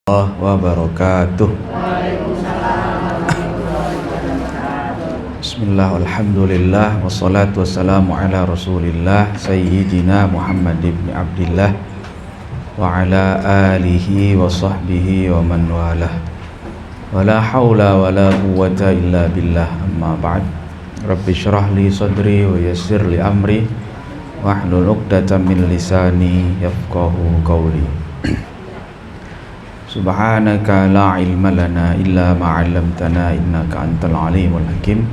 Wabarakatuh. Bismillah, alhamdulillah, wassalatu wassalamu ala rasulillah Sayyidina Muhammad ibn Abdillah wa ala alihi wa sahbihi wa man walah. Wala hawla wala quwwata illa billah, amma ba'd. Rabbi syrah li sadri wa yassir li amri wahlul 'uqdatam min lisani yafqahu qawli. Subhanaka la ilma lana illa ma 'allamtana innaka antal alimul hakim.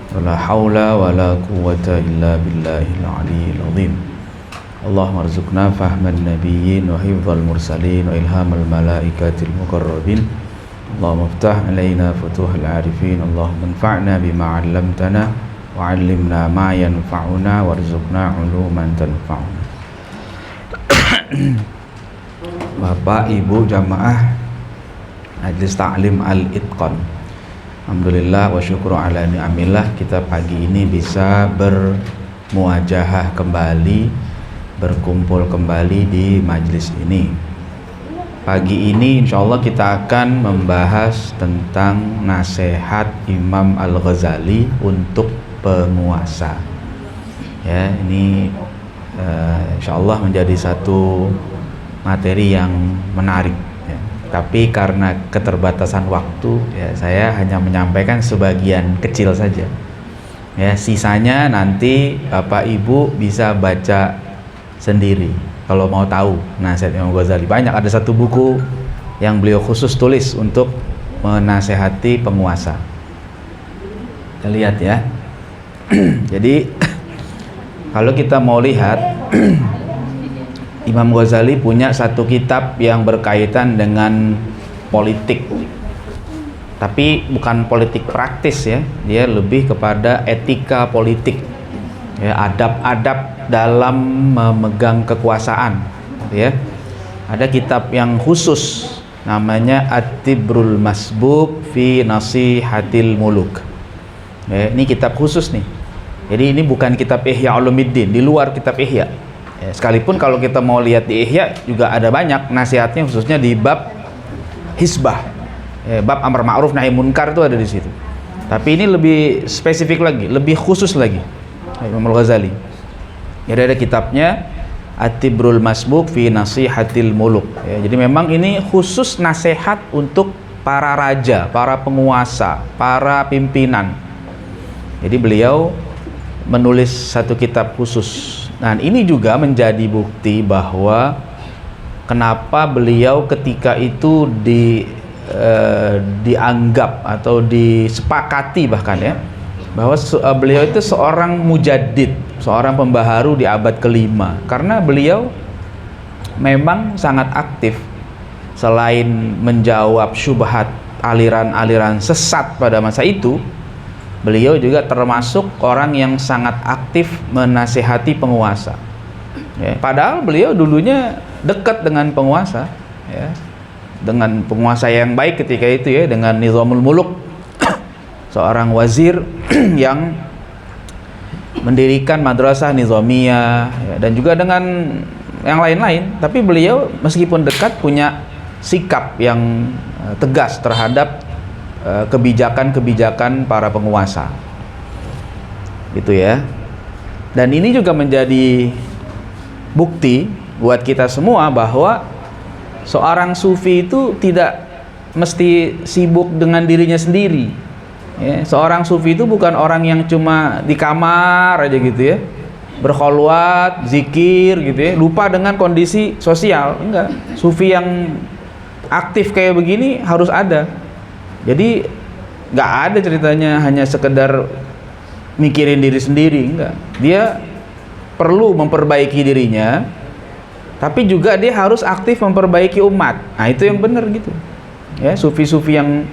Wala haula wala quwwata illa billahil aliyyil azim. Allahumma arzuqna fahman nabiyyin wa hifdzal mursalin wa ilhamal malaikatil muqarrabin. Allahumma iftah alaina futuhal arifin. Allahumma anfa'na bima 'allamtana wa 'allimna ma yanfa'una warzuqna 'uluman tanfa'una. Bapak, Ibu, jamaah Majelis Ta'lim Al-Itqan, alhamdulillah wa syukru ala ni'amillah, kita pagi ini bisa bermuajahah kembali, berkumpul kembali di majelis ini. Pagi ini insyaallah kita akan membahas tentang nasihat Imam Al-Ghazali untuk penguasa. Ya, ini insyaallah menjadi satu materi yang menarik ya. Tapi karena keterbatasan waktu ya, saya hanya menyampaikan sebagian kecil saja ya, sisanya nanti Bapak Ibu bisa baca sendiri kalau mau tahu nasihat Imam Ghazali. Banyak, ada satu buku yang beliau khusus tulis untuk menasehati penguasa. Kita lihat ya. Jadi kalau kita mau lihat Imam Ghazali punya satu kitab yang berkaitan dengan politik, tapi bukan politik praktis ya, dia lebih kepada etika politik ya, adab-adab dalam memegang kekuasaan ya. Ada kitab yang khusus namanya At-Tibrul Masbuk fi Nasihatil Muluk ya, ini kitab khusus nih. Jadi ini bukan kitab Ihya Ulumuddin, di luar kitab Ihya. Sekalipun kalau kita mau lihat di Ihya juga ada banyak nasihatnya, khususnya di bab hisbah, bab amar ma'ruf nahi munkar itu ada di situ. Tapi ini lebih spesifik lagi, lebih khusus lagi Imam Al-Ghazali. Jadi ada kitabnya At-Tibrul Masbuk fi Nasihatil Muluk ya, jadi memang ini khusus nasihat untuk para raja, para penguasa, para pimpinan. Jadi beliau menulis satu kitab khusus. Nah, ini juga menjadi bukti bahwa kenapa beliau ketika itu dianggap atau disepakati bahkan ya, bahwa beliau itu seorang mujaddid, seorang pembaharu di abad kelima, karena beliau memang sangat aktif. Selain menjawab syubhat aliran-aliran sesat pada masa itu, beliau juga termasuk orang yang sangat aktif menasihati penguasa ya. Padahal beliau dulunya dekat dengan penguasa ya, dengan penguasa yang baik ketika itu ya, dengan Nizamul Muluk seorang wazir yang mendirikan madrasah Nizamiyah ya, dan juga dengan yang lain-lain. Tapi beliau meskipun dekat punya sikap yang tegas terhadap kebijakan-kebijakan para penguasa gitu ya. Dan ini juga menjadi bukti buat kita semua bahwa seorang sufi itu tidak mesti sibuk dengan dirinya sendiri ya. Seorang sufi itu bukan orang yang cuma di kamar aja gitu ya, berkholwat, zikir gitu ya, lupa dengan kondisi sosial. Enggak, sufi yang aktif kayak begini harus ada. Jadi nggak ada ceritanya hanya sekedar mikirin diri sendiri, enggak. Dia perlu memperbaiki dirinya, tapi juga dia harus aktif memperbaiki umat. Nah, itu yang benar gitu ya. Sufi-sufi yang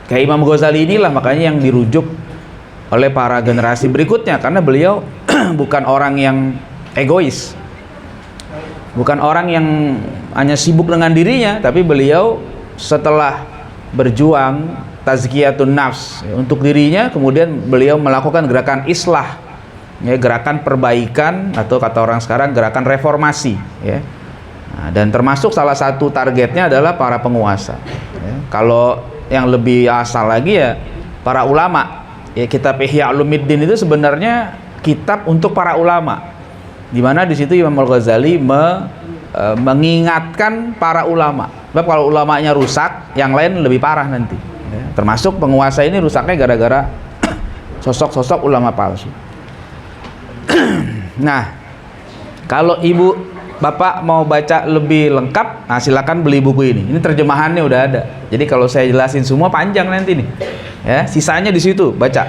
kayak Imam Ghazali inilah makanya yang dirujuk oleh para generasi berikutnya, karena beliau bukan orang yang egois, bukan orang yang hanya sibuk dengan dirinya, tapi beliau setelah berjuang tazkiyatun nafs ya, untuk dirinya, kemudian beliau melakukan gerakan islah ya, gerakan perbaikan, atau kata orang sekarang gerakan reformasi ya. Nah, dan termasuk salah satu targetnya adalah para penguasa. Ya, kalau yang lebih asal lagi ya para ulama. Ya, kitab Ihya Ulumuddin itu sebenarnya kitab untuk para ulama. Di mana di situ Imam Al-Ghazali mengingatkan para ulama. Sebab kalau ulamanya rusak, yang lain lebih parah nanti. Ya, termasuk penguasa ini rusaknya gara-gara sosok-sosok ulama palsu. Nah, kalau ibu bapak mau baca lebih lengkap, nah silakan beli buku ini. Ini terjemahannya udah ada. Jadi kalau saya jelasin semua panjang nanti nih. Ya, sisanya di situ baca.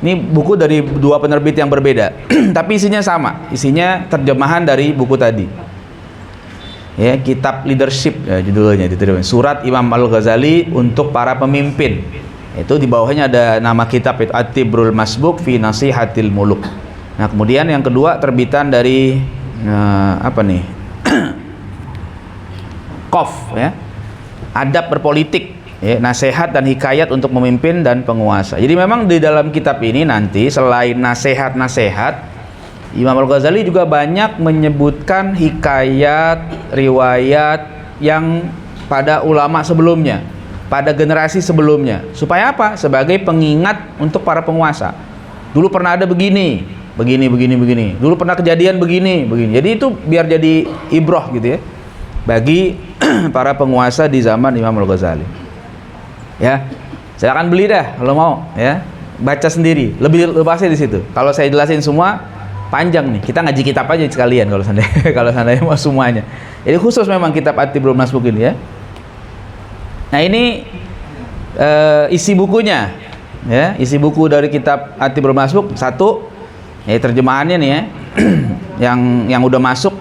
Ini buku dari dua penerbit yang berbeda, tapi isinya sama. Isinya terjemahan dari buku tadi. Ya, kitab leadership ya, judulnya diterjemahin. Surat Imam Al-Ghazali untuk para pemimpin. Itu di bawahnya ada nama kitab itu At-Tibrul Masbuk fi Nasihatil Muluk. Nah, kemudian yang kedua terbitan dari apa nih? Qof ya. Adab berpolitik, ya, nasihat dan hikayat untuk memimpin dan penguasa. Jadi memang di dalam kitab ini nanti selain nasihat-nasihat, Imam Al-Ghazali juga banyak menyebutkan hikayat, riwayat yang pada ulama sebelumnya, pada generasi sebelumnya. Supaya apa? Sebagai pengingat untuk para penguasa. Dulu pernah ada begini. Dulu pernah kejadian begini. Jadi itu biar jadi ibrah gitu ya bagi para penguasa di zaman Imam Al-Ghazali. Ya, silakan beli dah kalau mau ya. Baca sendiri, lebih pasti di situ. Kalau saya jelasin semua panjang nih. Kita ngaji kitab aja sekalian kalau seandainya mau semuanya. Jadi khusus memang kitab At-Tibrul Masbuk ini ya. Nah, ini isi bukunya ya, isi buku dari kitab At-Tibrul Masbuk satu. Ya, terjemahannya nih ya. yang udah masuk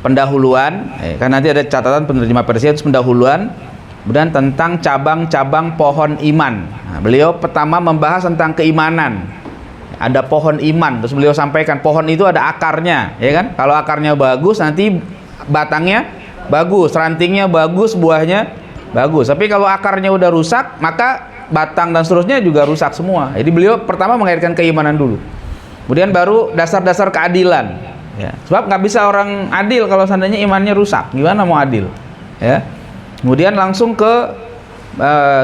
pendahuluan, kan nanti ada catatan penerjemah Persia itu pendahuluan. Kemudian tentang cabang-cabang pohon iman. Nah, beliau pertama membahas tentang keimanan. Ada pohon iman, terus beliau sampaikan pohon itu ada akarnya, ya kan? Kalau akarnya bagus, nanti batangnya bagus, rantingnya bagus, buahnya bagus. Tapi kalau akarnya udah rusak, maka batang dan seterusnya juga rusak semua. Jadi beliau pertama mengaitkan keimanan dulu. Kemudian baru dasar-dasar keadilan. Ya. Sebab nggak bisa orang adil kalau seandainya imannya rusak. Gimana mau adil? Ya. Kemudian langsung ke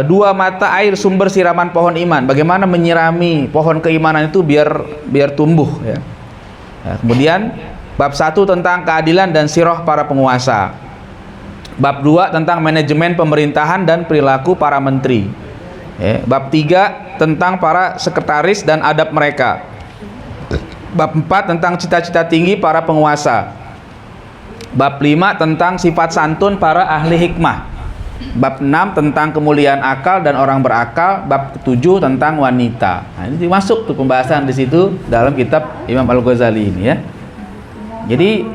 dua mata air sumber siraman pohon iman. Bagaimana menyirami pohon keimanan itu biar tumbuh. Ya. Ya, kemudian bab 1 tentang keadilan dan sirah para penguasa. Bab 2 tentang manajemen pemerintahan dan perilaku para menteri. Ya. Bab 3 tentang para sekretaris dan adab mereka. Bab 4 tentang cita-cita tinggi para penguasa. Bab 5 tentang sifat santun para ahli hikmah. Bab 6 tentang kemuliaan akal dan orang berakal. Bab 7 tentang wanita. Nah, ini masuk tuh pembahasan di situ dalam kitab Imam Al-Ghazali ini ya. Jadi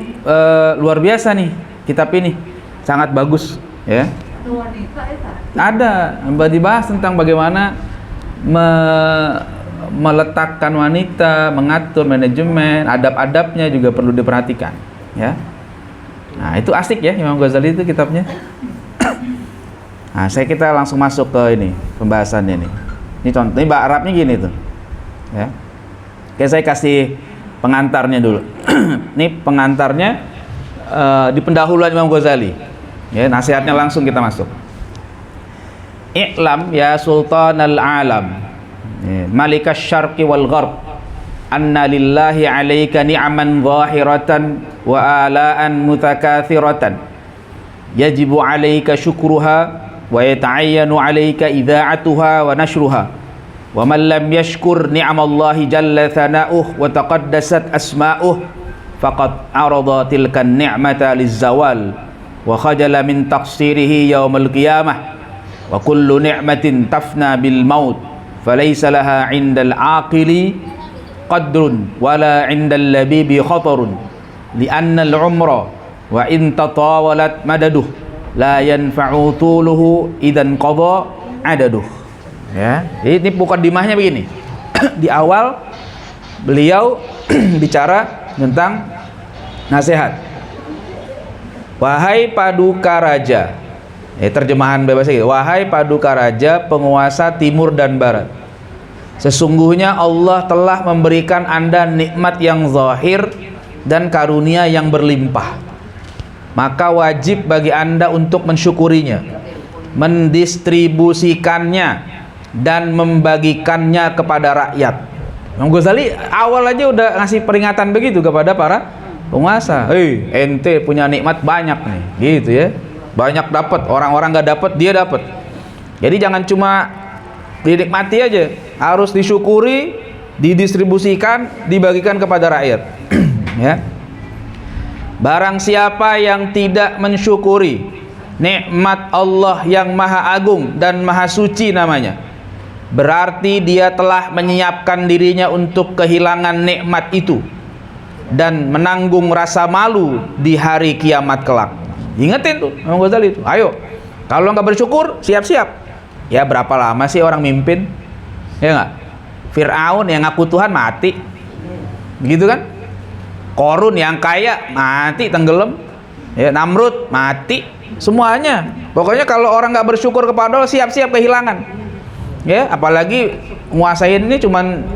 luar biasa nih kitab ini. Sangat bagus ya. Ada dibahas tentang bagaimana meletakkan wanita, mengatur manajemen, adab-adabnya juga perlu diperhatikan ya. Nah, itu asik ya Imam Ghazali itu kitabnya. Nah, kita langsung masuk ke ini pembahasannya nih. Ini contoh, ini bahasa Arabnya gini tuh ya. Oke, saya kasih pengantarnya dulu. Ini pengantarnya di pendahuluan Imam Ghazali ya, nasihatnya langsung kita masuk. I'lam ya sultanal alam, malikas syarqi wal gharb, anna lillahi alaika ni'aman zahiratan wa alaan mutakathiratan yajibu alaika syukruha wa yata'ayyanu alaika idha'atuha wa nashruha wa man lam yashkur ni'amallahi jalla thana'uh wa taqaddasat asma'uh faqad arada tilkan ni'mata lizzawal wa khajala min taqsirihi yawmal qiyamah wa kullu ni'matin tafna bil maut falaysa laha 'indal 'aqili qadrun wala 'indal labibi khatarun li'anna al-'umra wa in tatawalat madaduh la yanfa'u tuluhu idan qadha adaduh ya. Ini mukadimahnya begini. Di awal beliau bicara tentang nasihat. Wahai paduka raja, terjemahan bebasnya gitu. Wahai paduka raja, penguasa timur dan barat, sesungguhnya Allah telah memberikan Anda nikmat yang zahir dan karunia yang berlimpah. maka wajib bagi Anda untuk mensyukurinya, mendistribusikannya, dan membagikannya kepada rakyat. Imam Ghazali awal aja udah ngasih peringatan begitu kepada para penguasa. Ente punya nikmat banyak nih, gitu ya. Banyak dapat, orang-orang nggak dapat, dia dapat. Jadi jangan cuma dinikmati aja, harus disyukuri, didistribusikan, dibagikan kepada rakyat. Ya. Barang siapa yang tidak mensyukuri nikmat Allah yang maha agung dan maha suci namanya, berarti dia telah menyiapkan dirinya untuk kehilangan nikmat itu dan menanggung rasa malu di hari kiamat kelak. Ingetin tuh Imam Ghazali itu. Ayo, kalau nggak bersyukur, siap-siap. Ya berapa lama sih orang mimpin? Ya nggak? Fir'aun yang ngaku Tuhan mati, begitu kan? Korun yang kaya mati tenggelam, ya, Namrud mati, semuanya. Pokoknya kalau orang nggak bersyukur kepada Allah, siap-siap kehilangan. Ya, apalagi nguasain ini cuman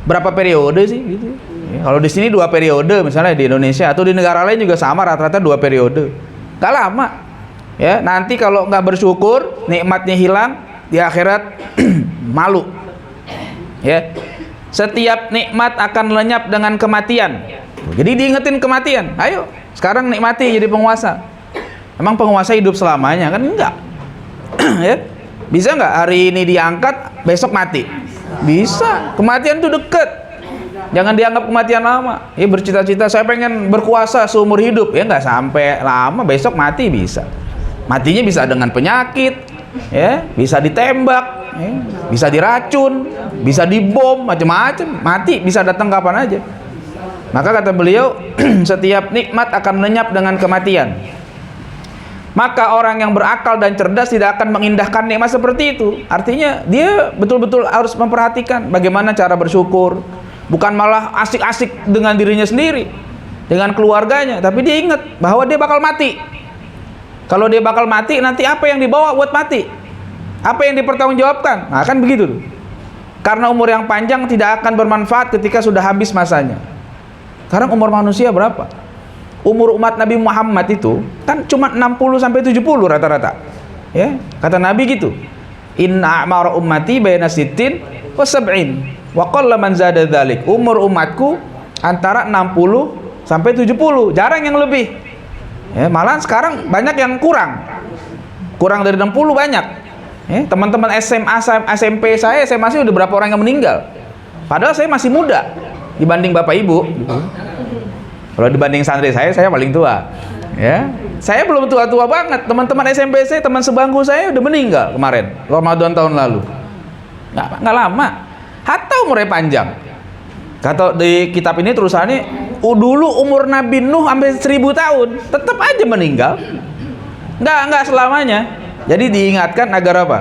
berapa periode sih gitu. Ya, kalau di sini 2 periode misalnya di Indonesia, atau di negara lain juga sama, rata-rata 2 periode. Gak lama. Ya, nanti kalau nggak bersyukur, nikmatnya hilang, di akhirat malu. Ya. Setiap nikmat akan lenyap dengan kematian. Jadi diingetin kematian. Ayo, sekarang nikmati jadi penguasa. Emang penguasa hidup selamanya? Kan enggak. Ya. Bisa nggak hari ini diangkat, besok mati? Bisa. Kematian itu deket. Jangan dianggap kematian lama. Ya bercita-cita saya pengen berkuasa seumur hidup. Ya nggak sampai lama, besok mati bisa. Matinya bisa dengan penyakit, ya, bisa ditembak, ya, bisa diracun, bisa dibom, macam-macam. Mati bisa datang kapan aja. Maka kata beliau, setiap nikmat akan lenyap dengan kematian. Maka orang yang berakal dan cerdas tidak akan mengindahkan nikmat seperti itu. Artinya dia betul-betul harus memperhatikan bagaimana cara bersyukur. Bukan malah asik-asik dengan dirinya sendiri, dengan keluarganya, tapi dia ingat bahwa dia bakal mati. Kalau dia bakal mati, nanti apa yang dibawa buat mati? Apa yang dipertanggungjawabkan? Nah, kan begitu tuh. Karena umur yang panjang tidak akan bermanfaat ketika sudah habis masanya. Sekarang umur manusia berapa? Umur umat Nabi Muhammad itu kan cuma 60 sampai 70 rata-rata. Ya, kata Nabi gitu. Inna a'mara ummati baina sittin wa sab'in wa qalla man zada dzalik. Umur umatku antara 60 sampai 70, jarang yang lebih. Ya, malah sekarang banyak yang kurang. Kurang dari 60 banyak. Ya, teman-teman SMA, SMP saya, SMA sih udah berapa orang yang meninggal. Padahal saya masih muda dibanding bapak ibu. Kalau dibanding santri saya paling tua. Ya, saya belum tua-tua banget. Teman-teman SMP saya, teman sebangku saya udah meninggal kemarin, Ramadan tahun lalu. Nggak lama. Hatta umurnya panjang. Kata di kitab ini terusannya, dulu umur Nabi Nuh sampai 1000 tahun, tetap aja meninggal. Nggak selamanya. Jadi diingatkan agar apa?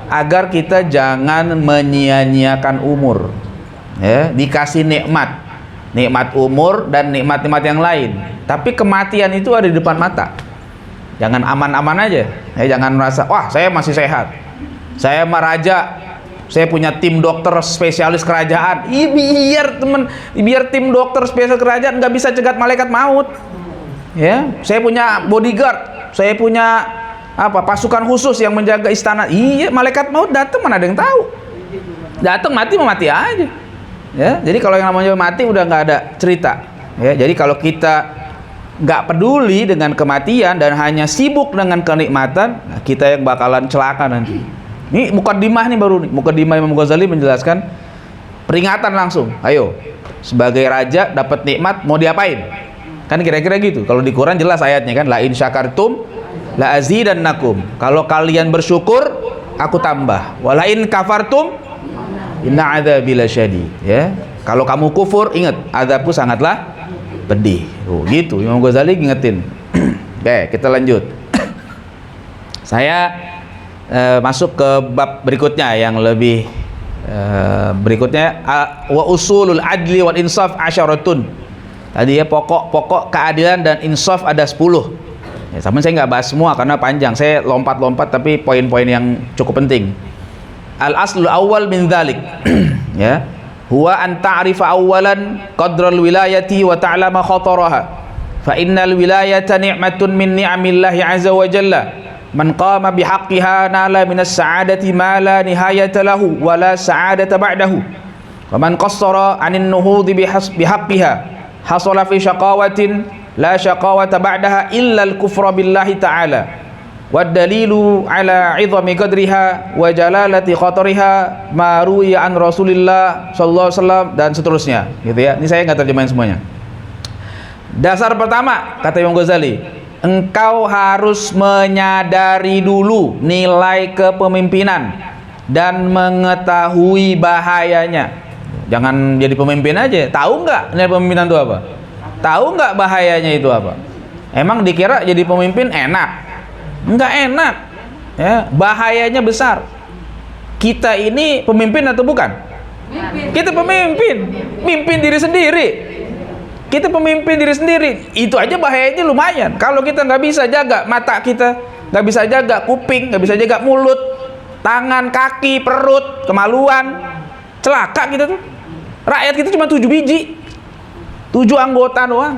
Agar kita jangan menyia-nyiakan umur. Ya, dikasih nikmat umur dan nikmat-nikmat yang lain, tapi kematian itu ada di depan mata. Jangan aman-aman aja. Ya, jangan merasa wah saya masih sehat, saya mah raja, saya punya tim dokter spesialis kerajaan. Biar tim dokter spesialis kerajaan nggak bisa cegat malaikat maut. Ya, saya punya bodyguard, saya punya pasukan khusus yang menjaga istana. Iya, malaikat maut datang mana ada yang tahu. Datang mati aja. Ya, jadi kalau yang namanya mati udah nggak ada cerita. Ya, jadi kalau kita nggak peduli dengan kematian dan hanya sibuk dengan kenikmatan, kita yang bakalan celaka nanti. Ini mukadimah nih baru nih. Mukadimah Imam Ghazali menjelaskan peringatan langsung. Ayo, sebagai raja dapat nikmat mau diapain? Kan kira-kira gitu. Kalau di Quran jelas ayatnya kan, la in syakartum la azidannakum. Kalau kalian bersyukur, aku tambah. Wa la in kafartum inna adzabi lasyadid. Ya, kalau kamu kufur, ingat azabku sangatlah pedih. Oh, gitu Imam Ghazali ngingetin. Oke, kita lanjut. Saya masuk ke bab berikutnya yang lebih berikutnya, wa usulul adli wal insaf asyaratun. Tadi ya pokok keadilan dan insaf ada 10. Ya, sama saya nggak bahas semua karena panjang. Saya lompat-lompat tapi poin-poin yang cukup penting. Al-aslul awal min dzalik. Ya, huwa an ta'rifa awwalan qadral wilayati wa ta'lama khataraha fa innal wilayata ni'matun min ni'amillahi azza wa jalla, man qama bihaqqiha nala minas sa'adati ma la nihayata lahu wa la sa'adata ba'dahu, wa man qassara 'anil nuhudhi bihaqqiha hasala fi syaqawatin la syaqawata ba'daha illa al-kufra billahi ta'ala, wa dalilu ala 'idhami qadriha wa jalalati khatariha ma ruwiya an Rasulillah sallallahu alaihi wasallam, dan seterusnya gitu ya. Ini saya nggak terjemahin semuanya. Dasar pertama kata Imam Ghazali, engkau harus menyadari dulu nilai kepemimpinan dan mengetahui bahayanya. Jangan jadi pemimpin aja, tahu nggak nilai pemimpinan itu apa? Tahu nggak bahayanya itu apa? Emang dikira jadi pemimpin enak? Enggak enak ya, bahayanya besar. Kita ini pemimpin atau bukan? Kita pemimpin, mimpin diri sendiri. Kita pemimpin diri sendiri, itu aja bahayanya lumayan. Kalau kita nggak bisa jaga mata kita, nggak bisa jaga kuping, nggak bisa jaga mulut, tangan, kaki, perut, kemaluan, celaka kita tuh. Rakyat kita cuma 7 biji, 7 anggota doang,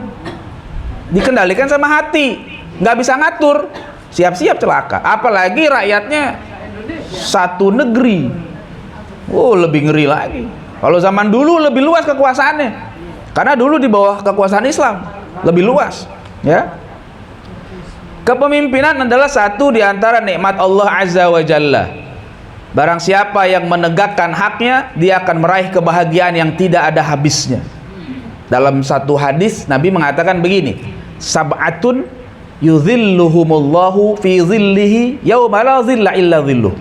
dikendalikan sama hati, nggak bisa ngatur, siap-siap celaka. Apalagi rakyatnya satu negeri, lebih ngeri lagi. Kalau zaman dulu lebih luas kekuasaannya, karena dulu di bawah kekuasaan Islam lebih luas ya. Kepemimpinan adalah satu di antara nikmat Allah Azza wa Jalla. Barang siapa yang menegakkan haknya, dia akan meraih kebahagiaan yang tidak ada habisnya. Dalam satu hadis Nabi mengatakan begini, sab'atun yudhilluhumullahu fi dhillihi yauma la dhilla illa dhilluh.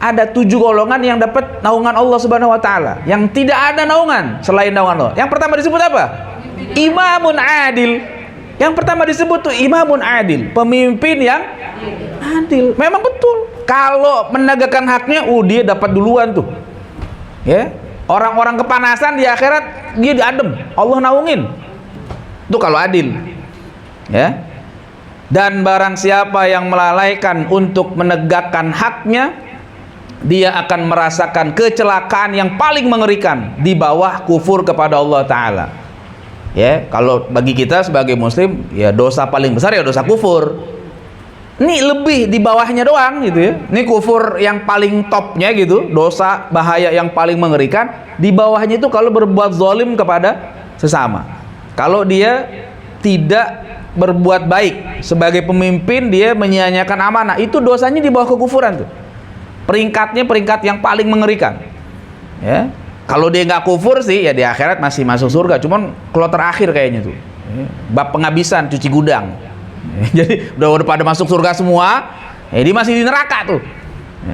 Ada 7 golongan yang dapat naungan Allah Subhanahu wa taala, yang tidak ada naungan selain naungan Allah. Yang pertama disebut apa? Imamun adil. Yang pertama disebut tuh imamun adil, pemimpin yang adil. Memang betul. Kalau menegakkan haknya, dia dapat duluan tuh. Ya. Orang-orang kepanasan di akhirat dia diadem, Allah naungin. Itu kalau adil. Ya. Dan barang siapa yang melalaikan untuk menegakkan haknya, dia akan merasakan kecelakaan yang paling mengerikan di bawah kufur kepada Allah Ta'ala. Ya, kalau bagi kita sebagai muslim, ya dosa paling besar ya dosa kufur. Ini lebih di bawahnya doang gitu ya. Ini kufur yang paling topnya gitu, dosa bahaya yang paling mengerikan. Di bawahnya itu kalau berbuat zalim kepada sesama. Kalau dia tidak berbuat baik sebagai pemimpin, dia menyia-nyiakan amanah, itu dosanya di bawah kekufuran tuh. Peringkatnya peringkat yang paling mengerikan. Ya. Kalau dia nggak kufur sih, ya di akhirat masih masuk surga. Cuman kalau terakhir kayaknya tuh, bab penghabisan, cuci gudang. Jadi udah pada masuk surga semua, dia masih di neraka tuh.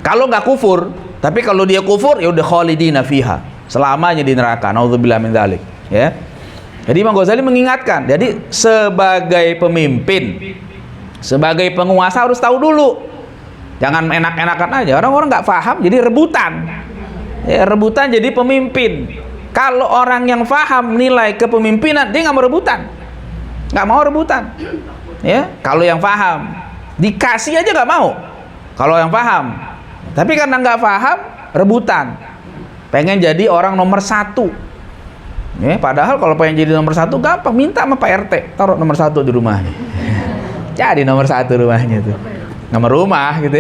Kalau nggak kufur, tapi kalau dia kufur, ya udah khalidina fiha, selamanya di neraka. Naudzubillah min dzalik. Ya. Jadi Imam Ghazali mengingatkan, jadi sebagai pemimpin, sebagai penguasa harus tahu dulu. Jangan enak-enakan aja. Orang-orang nggak paham, jadi rebutan. Ya, rebutan jadi pemimpin. Kalau orang yang paham nilai kepemimpinan, dia nggak mau rebutan, nggak mau rebutan. Ya, kalau yang paham, dikasih aja nggak mau. Kalau yang paham, tapi karena nggak paham, rebutan. Pengen jadi orang nomor 1. Ya, padahal kalau pengen jadi nomor 1 gampang, minta sama Pak RT, taruh nomor 1 di rumahnya. Jadi nomor 1 rumahnya tuh, nomor rumah gitu.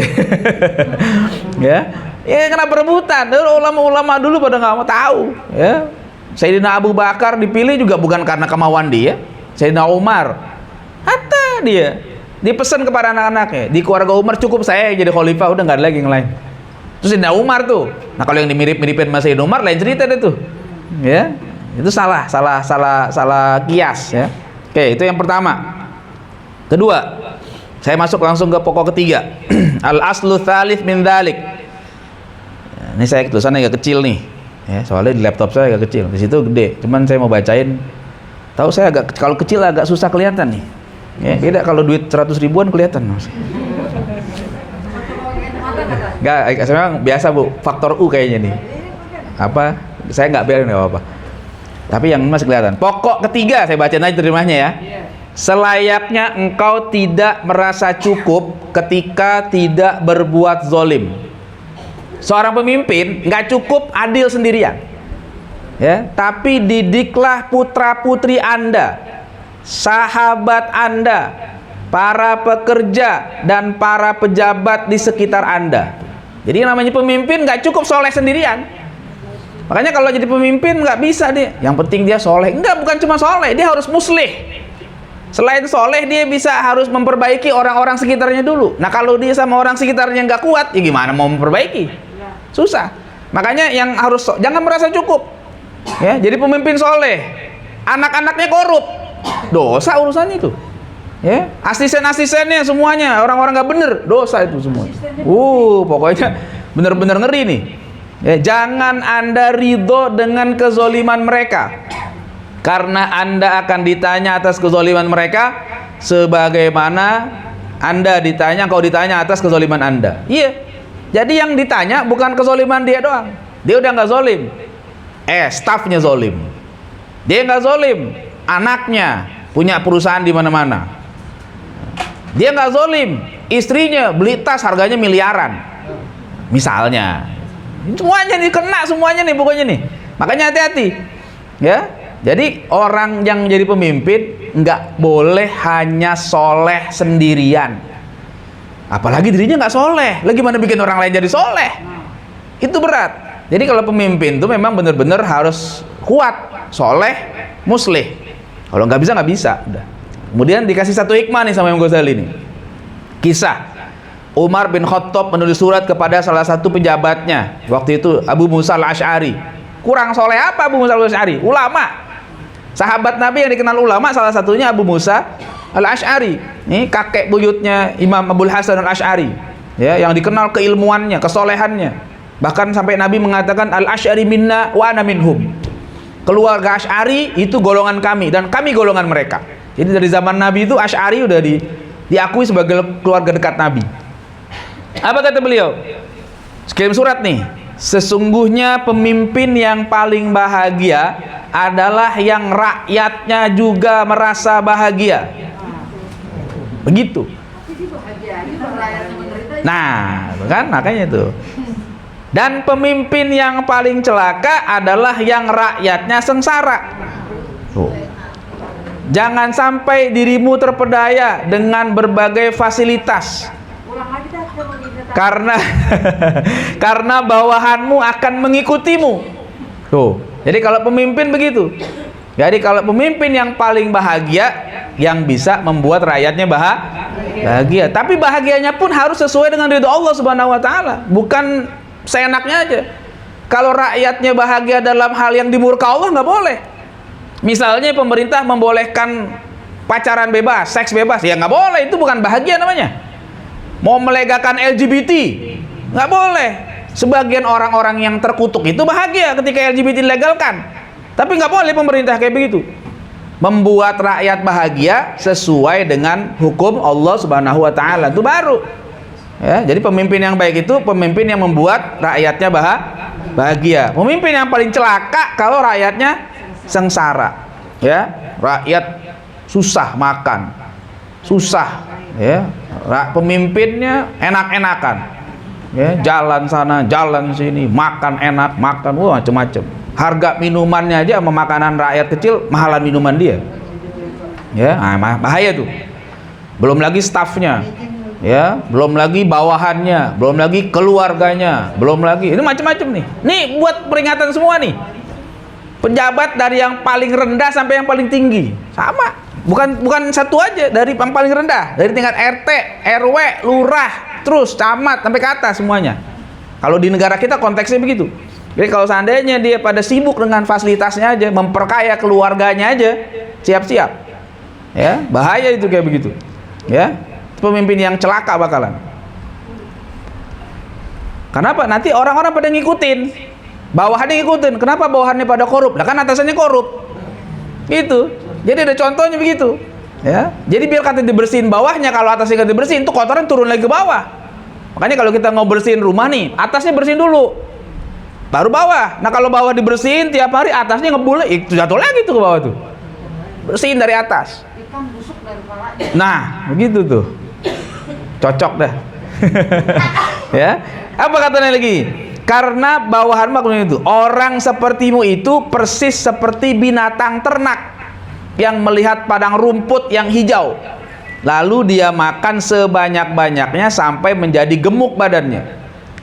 Ya, ya kenapa rebutan? Ulama-ulama dulu pada nggak mau tahu. Ya, Sayyidina Abu Bakar dipilih juga bukan karena kemauan dia. Sayyidina Umar, hatta dia pesan kepada anak-anaknya, di keluarga Umar cukup saya yang jadi khalifah, udah nggak ada lagi yang lain. Terus Sayyidina Umar tuh, nah kalau yang dimirip-miripin sama Sayyidina Umar lain cerita deh tuh. Ya, itu salah kias ya. Oke, itu yang pertama. Kedua, saya masuk langsung ke pokok ketiga. Al aslu tsalits min dzalik. Ini saya tulisannya agak kecil nih. Ya, soalnya di laptop saya agak kecil. Di situ gede. Cuman saya mau bacain. Tahu saya agak kalau kecil agak susah kelihatan nih. Ya, beda kalau duit 100 ribuan kelihatan. Enggak, memang biasa Bu, faktor U kayaknya nih. Apa? Saya nggak biarin nggak apa-apa. Tapi yang masih kelihatan. Pokok ketiga saya bacain aja terjemahnya ya. Selayaknya engkau tidak merasa cukup ketika tidak berbuat zalim. Seorang pemimpin nggak cukup adil sendirian, ya. Tapi didiklah putra putri Anda sahabat Anda, para pekerja, dan para pejabat di sekitar Anda. Jadi namanya pemimpin nggak cukup soleh sendirian. Makanya kalau jadi pemimpin nggak bisa dia. Yang penting dia soleh. Enggak, bukan cuma soleh, dia harus muslih. Selain soleh, dia harus memperbaiki orang-orang sekitarnya dulu. Nah kalau dia sama orang sekitarnya nggak kuat, ya gimana mau memperbaiki? Susah. Makanya yang harus jangan merasa cukup. Ya, jadi pemimpin soleh, anak-anaknya korup, dosa urusannya itu. Ya, asisten-asistennya semuanya orang-orang nggak bener, dosa itu semua. Pokoknya bener-bener ngeri nih. Ya, jangan Anda ridho dengan kezoliman mereka, karena Anda akan ditanya atas kezoliman mereka sebagaimana Anda ditanya, kau ditanya atas kezoliman Anda. Iya. Jadi yang ditanya bukan kezoliman dia doang. Dia udah nggak zolim. Stafnya zolim. Dia nggak zolim. Anaknya punya perusahaan di mana-mana. Dia nggak zolim. Istrinya beli tas harganya miliaran. Misalnya. Semuanya nih kena semuanya nih pokoknya nih. Makanya hati-hati. Ya. Jadi orang yang jadi pemimpin nggak boleh hanya soleh sendirian. Apalagi dirinya nggak soleh, lagi mana bikin orang lain jadi soleh. Itu berat. Jadi kalau pemimpin itu memang benar-benar harus kuat, soleh, muslih. Kalau nggak bisa. Udah. Kemudian dikasih satu hikmah nih sama Imam Ghazali ini. Kisah Umar bin Khattab menulis surat kepada salah satu pejabatnya. Waktu itu Abu Musa al-Asy'ari. Kurang soleh apa Abu Musa al-Asy'ari? Ulama. Sahabat Nabi yang dikenal ulama salah satunya Abu Musa al-Asy'ari. Ini kakek buyutnya Imam Abul Hasan al-Asy'ari. Ya, yang dikenal keilmuannya, kesolehannya. Bahkan sampai Nabi mengatakan al-Asy'ari minna wa ana minhum. Keluarga Asy'ari itu golongan kami dan kami golongan mereka. Jadi dari zaman Nabi itu Asy'ari udah diakui sebagai keluarga dekat Nabi. Apa kata beliau? Kirim surat nih. Sesungguhnya pemimpin yang paling bahagia adalah yang rakyatnya juga merasa bahagia. Begitu. Nah, kan makanya itu. Dan pemimpin yang paling celaka adalah yang rakyatnya sengsara. Tuh. Jangan sampai dirimu terpedaya dengan berbagai fasilitas. Karena bawahanmu akan mengikutimu. Tuh. Jadi kalau pemimpin begitu. Jadi kalau pemimpin yang paling bahagia, yang bisa membuat rakyatnya bahagia. Tapi bahagianya pun harus sesuai dengan ridho Allah Subhanahu wa taala, bukan seenaknya aja. Kalau rakyatnya bahagia dalam hal yang dimurka Allah nggak boleh. Misalnya pemerintah membolehkan pacaran bebas, seks bebas, ya nggak boleh. Itu bukan bahagia namanya. Mau melegakan LGBT, nggak boleh. Sebagian orang-orang yang terkutuk itu bahagia ketika LGBT dilegalkan. Tapi nggak boleh pemerintah kayak begitu. Membuat rakyat bahagia sesuai dengan hukum Allah Subhanahu wa taala, itu baru. Ya, jadi pemimpin yang baik itu pemimpin yang membuat rakyatnya bahagia. Pemimpin yang paling celaka kalau rakyatnya sengsara. Ya, rakyat susah makan, susah. Ya, pemimpinnya enak-enakan. Ya, jalan sana, jalan sini, makan enak, makan macam-macam. Harga minumannya aja sama makanan rakyat kecil mahalan minuman dia. Ya, bahaya tuh. Belum lagi stafnya. Ya, belum lagi bawahannya, belum lagi keluarganya, belum lagi ini macam-macam nih. Nih buat peringatan semua nih. Pejabat dari yang paling rendah sampai yang paling tinggi. Sama. Bukan satu aja, dari yang paling rendah, dari tingkat RT, RW, lurah, terus camat sampai ke atas semuanya. Kalau di negara kita konteksnya begitu. Jadi kalau seandainya dia pada sibuk dengan fasilitasnya aja, memperkaya keluarganya aja, siap-siap. Ya, bahaya itu kayak begitu. Ya. Pemimpin yang celaka bakalan. Kenapa? Nanti orang-orang pada ngikutin, bawahannya ngikutin. Kenapa bawahannya pada korup? Lah kan atasannya korup. Gitu. Jadi ada contohnya begitu. Ya. Jadi biar kata dibersihin bawahnya, kalau atasnya nggak dibersihin, itu kotoran turun lagi ke bawah. Makanya kalau kita mau bersihin rumah nih, atasnya bersihin dulu, baru bawah. Nah kalau bawah dibersihin tiap hari, atasnya ngebul, itu jatuh lagi tuh ke bawah tuh. Bersihin dari atas. Nah, begitu tuh. Cocok dah. Ya. Apa katanya lagi? Karena bawahan makhluk itu, orang sepertimu itu persis seperti binatang ternak. yang melihat padang rumput yang hijau, lalu dia makan sebanyak-banyaknya sampai menjadi gemuk badannya.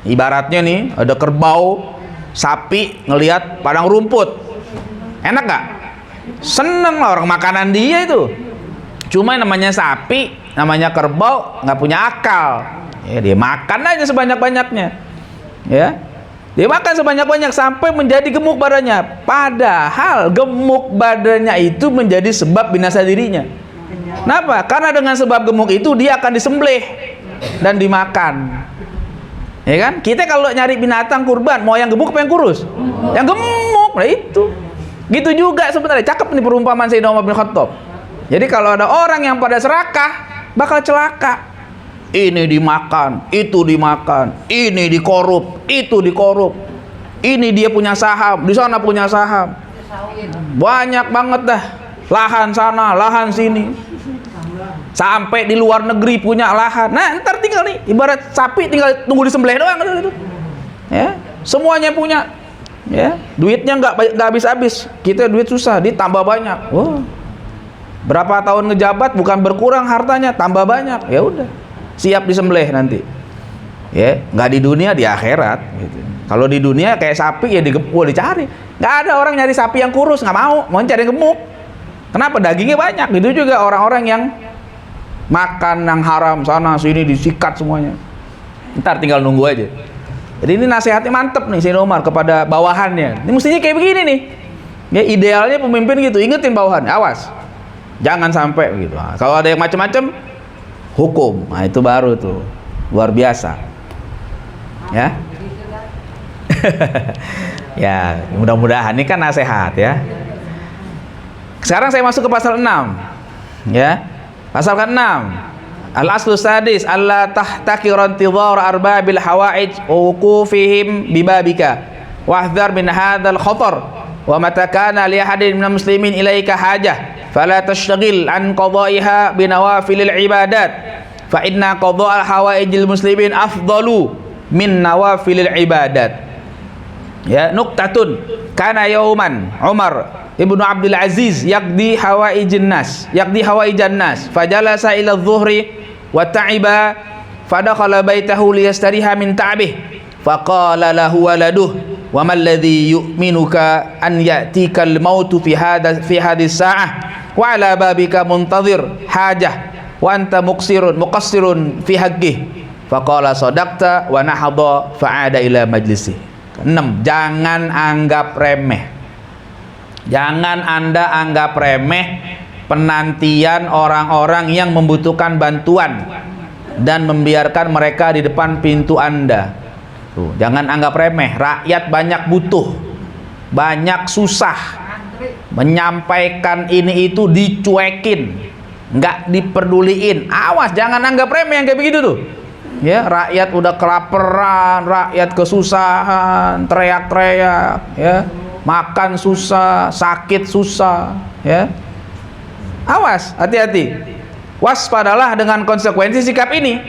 Ibaratnya nih, ada kerbau, sapi ngelihat padang rumput, enak gak? Seneng lah orang makanan dia itu. Cuma namanya sapi, namanya kerbau, nggak punya akal. Ya, dia makan aja sebanyak-banyaknya. Ya, dia makan sebanyak-banyak sampai menjadi gemuk badannya. Padahal gemuk badannya itu menjadi sebab binasa dirinya. Kenapa? Karena dengan sebab gemuk itu dia akan disembelih dan dimakan. Ya kan? Kita kalau nyari binatang kurban, mau yang gemuk apa yang kurus? Yang gemuk, nah itu. Gitu juga sebenarnya. Cakep nih perumpamaan Sayyidina Umar bin Khattab. Jadi kalau ada orang yang pada serakah, bakal celaka. Ini dimakan, itu dimakan, ini dikorup, itu dikorup. Ini dia punya saham, di sana punya saham. Banyak banget dah. Lahan sana, lahan sini. Sampai di luar negeri punya lahan. Nah, ntar tinggal nih, ibarat sapi tinggal tunggu disembelih doang gitu. Ya, semuanya punya. Ya, duitnya nggak habis-habis. Kita duit susah, ditambah banyak. Wow. Berapa tahun ngejabat bukan berkurang hartanya, tambah banyak. Ya udah, siap disembelih nanti. Ya, nggak di dunia, di akhirat gitu. Kalau di dunia kayak sapi ya dicari. Nggak ada orang nyari sapi yang kurus, nggak mau cari yang gemuk. Kenapa? Dagingnya banyak. Gitu juga orang-orang yang makan yang haram sana sini disikat semuanya. Ntar tinggal nunggu aja. Jadi ini nasihatnya mantep nih Sayyidina Umar kepada bawahannya. Ini mestinya kayak begini nih. Ya, idealnya pemimpin gitu, ingetin bawahan, awas. Jangan sampai begitu. Nah, kalau ada yang macam-macam, hukum. Nah, itu baru tuh luar biasa. Ya. Ya, mudah-mudahan ini kan nasihat ya. Sekarang saya masuk ke pasal 6. Ya. Pasal ke-6. Al-aslu sadis alla tahtaqiran tidhar arbabil hawaij wa wuqufihim bibabika wahdhar min hadzal khatar wa mata kana li ahadin minal muslimin ilaika hajah fala tashtaghil an qada'iha binawafilil ibadat fa inna qada'al hawaijil muslimin afdalu min nawafilil ibadat. Ya, nuktatun kana yauman Umar Ibnu Abdul Aziz yaqdi hawaijan nas fajalasa ila adh-dhuhri wa ta'iba fadakhala baitahu liyastariha min ta'bih faqala lahu waladuh wa mal ladzi yu'minuka an ya'tikal mautu fi hadhihi sa'ah wa ala babika muntadhir hajah wa anta muqassirun fi haqqihi faqala sadaqta wa nahadha fa'ada ila majlisi. 6. Jangan anggap remeh. Jangan Anda anggap remeh penantian orang-orang yang membutuhkan bantuan dan membiarkan mereka di depan pintu Anda. Tuh, jangan anggap remeh. Rakyat banyak butuh, banyak susah. Menyampaikan ini itu dicuekin, nggak diperduliin. Awas, jangan anggap remeh yang kayak begitu tuh. Ya, rakyat udah kelaparan, rakyat kesusahan, teriak-teriak, ya. Makan susah, sakit susah, ya. Awas, hati-hati. Waspadalah dengan konsekuensi sikap ini.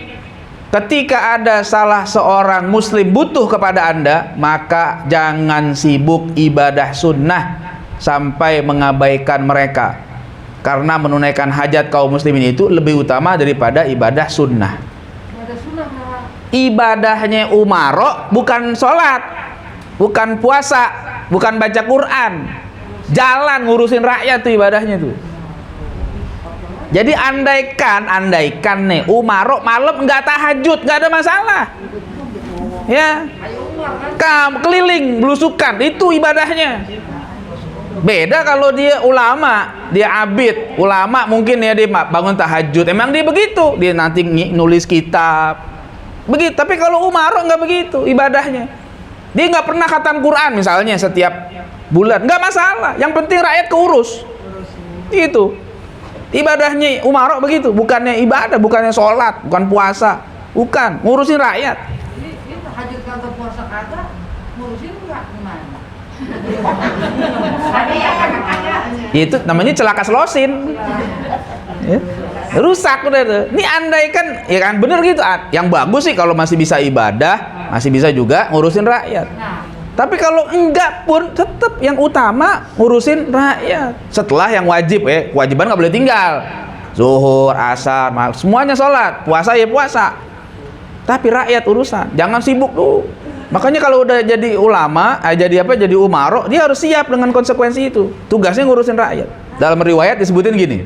Ketika ada salah seorang muslim butuh kepada Anda, maka jangan sibuk ibadah sunnah sampai mengabaikan mereka. Karena menunaikan hajat kaum muslimin itu lebih utama daripada ibadah sunnah. Ibadahnya Umaro bukan sholat, bukan puasa, bukan baca Quran, jalan ngurusin rakyat tuh ibadahnya tuh. Jadi andaikan nih Umaro malam nggak tahajud, nggak ada masalah. Ya, keliling belusukan itu ibadahnya. Beda kalau dia ulama, dia abid. Ulama mungkin ya dia bangun tahajud, emang dia begitu, dia nanti nulis kitab begitu. Tapi kalau Umaro nggak begitu ibadahnya. Dia nggak pernah khatam Quran misalnya setiap bulan, nggak masalah. Yang penting rakyat keurus. Gitu. Ibadahnya Umaro begitu, bukannya ibadah, bukannya sholat, bukan puasa, bukan ngurusin rakyat. Ini tahajud kagak puasa kagak, ngurusin enggak gimana? Itu namanya celaka selosin. Ya. Rusak udah tuh. Ini andaikan ya kan bener gitu. Yang bagus sih kalau masih bisa ibadah, masih bisa juga ngurusin rakyat. Tapi kalau enggak pun tetap yang utama ngurusin rakyat. Setelah yang wajib kewajiban nggak boleh tinggal. Zuhur, asar, semuanya sholat, puasa ya puasa. Tapi rakyat urusan, jangan sibuk tuh. Makanya kalau udah jadi ulama, jadi umaro, dia harus siap dengan konsekuensi itu. Tugasnya ngurusin rakyat. Dalam riwayat disebutin gini.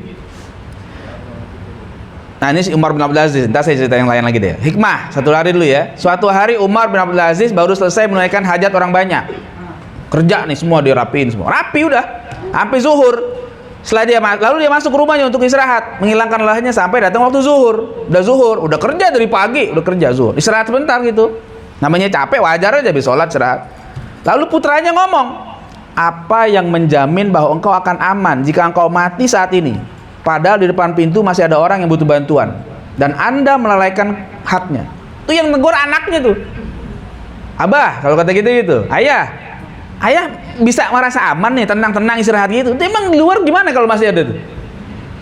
Nah ini si Umar bin Abdul Aziz, ntar saya cerita yang lain lagi deh. Hikmah, satu hari dulu ya. Suatu hari Umar bin Abdul Aziz baru selesai menunaikan hajat orang banyak. Kerja nih semua dirapiin semua. Rapi udah, sampai zuhur. Lalu dia masuk ke rumahnya untuk istirahat, menghilangkan lelahnya sampai datang waktu zuhur. Udah zuhur, udah kerja dari pagi, udah kerja zuhur. Istirahat sebentar gitu. Namanya capek, wajar aja habis sholat istirahat. Lalu putranya ngomong, apa yang menjamin bahwa engkau akan aman jika engkau mati saat ini? Padahal di depan pintu masih ada orang yang butuh bantuan dan Anda melalaikan haknya. Itu yang negur anaknya tuh. Abah, kalau kata gitu, ayah bisa merasa aman nih, tenang-tenang istirahat gitu. Itu emang di luar gimana kalau masih ada tuh?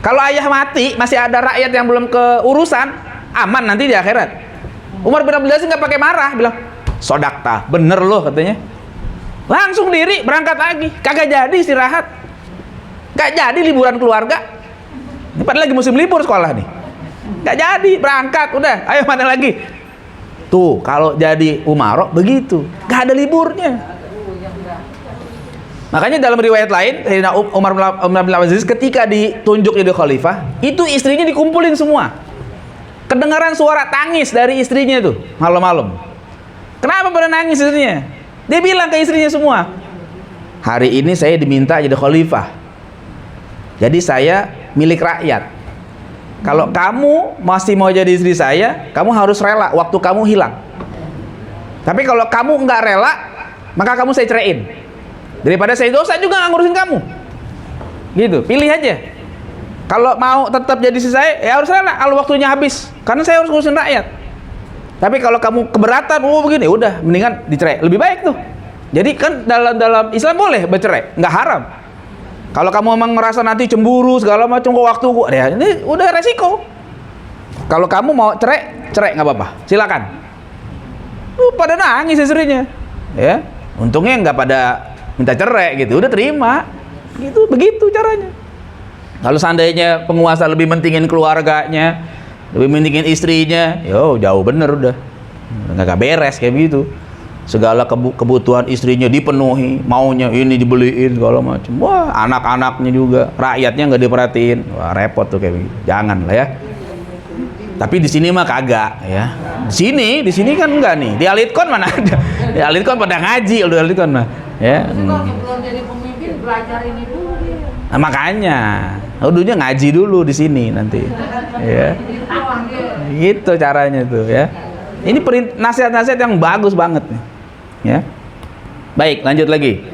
Kalau ayah mati, masih ada rakyat yang belum keurusan, aman nanti di akhirat. Umar bin Abdul Aziz nggak pakai marah, bilang, sodakta, bener loh katanya. Langsung diri berangkat lagi, kagak jadi istirahat, nggak jadi liburan keluarga. Ini padahal lagi musim libur sekolah nih. Nggak jadi, berangkat, udah, ayo mana lagi. Tuh, kalau jadi umaro begitu, nggak ada liburnya. Makanya dalam riwayat lain, Umar bin Abdul Aziz ketika ditunjuk jadi khalifah, itu istrinya dikumpulin semua. Kedengaran suara tangis dari istrinya tuh, malam-malam. Kenapa pada nangis istrinya? Dia bilang ke istrinya semua, hari ini saya diminta jadi khalifah. Jadi saya milik rakyat. Kalau kamu masih mau jadi istri saya, kamu harus rela waktu kamu hilang. Tapi kalau kamu nggak rela, maka kamu saya ceraiin. Daripada saya dosa juga nggak ngurusin kamu. Gitu, pilih aja. Kalau mau tetap jadi istri saya, ya harus rela kalau waktunya habis. Karena saya harus ngurusin rakyat. Tapi kalau kamu keberatan, begini, udah mendingan dicerai. Lebih baik tuh. Jadi kan dalam Islam boleh bercerai, nggak haram. Kalau kamu memang merasa nanti cemburu segala macam kok waktu ya ini udah resiko. Kalau kamu mau cerai nggak apa-apa, silakan. Pada nangis istrinya, ya. Untungnya nggak pada minta cerai gitu, udah terima. Gitu, begitu caranya. Kalau seandainya penguasa lebih mentingin keluarganya, lebih mentingin istrinya, yo jauh bener udah, nggak beres kayak begitu. Segala kebutuhan istrinya dipenuhi, maunya ini dibeliin segala macam. Wah, anak-anaknya juga, rakyatnya nggak diperhatiin. Wah, repot tuh kayak begitu. Jangan lah ya. Tapi di sini mah kagak ya. Di sini kan enggak nih. Di Alitkon mana ada? Di Alitkon pada ngaji, di Alitkon mah. Ya. Sebelum jadi pemimpin belajar ini dulu dia. Nah, makanya, udunya ngaji dulu di sini nanti. Ya. Gitu caranya tuh ya. Ini nasihat-nasihat yang bagus banget nih. Ya. Baik, lanjut lagi.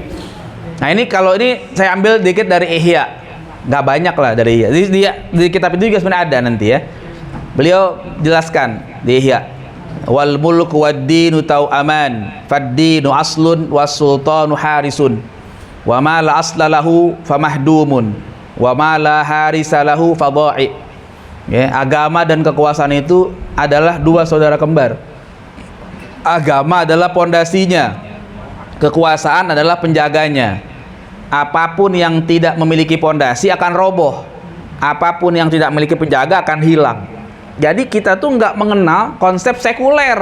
Nah, ini kalau ini saya ambil dikit dari Ihya. Nggak banyak lah dari Ihya. Di kitab itu juga sebenarnya ada nanti ya. Beliau jelaskan di Ihya. Wal mulku wad-dinu tau'aman, fad-dinu aslun was-sultanu harisun. Wa ma la asla lahu famahdumun, wa ma la harisa lahu fadha'i. Ya, agama dan kekuasaan itu adalah dua saudara kembar. Agama adalah pondasinya, kekuasaan adalah penjaganya. Apapun yang tidak memiliki pondasi akan roboh, apapun yang tidak memiliki penjaga akan hilang. Jadi kita tuh nggak mengenal konsep sekuler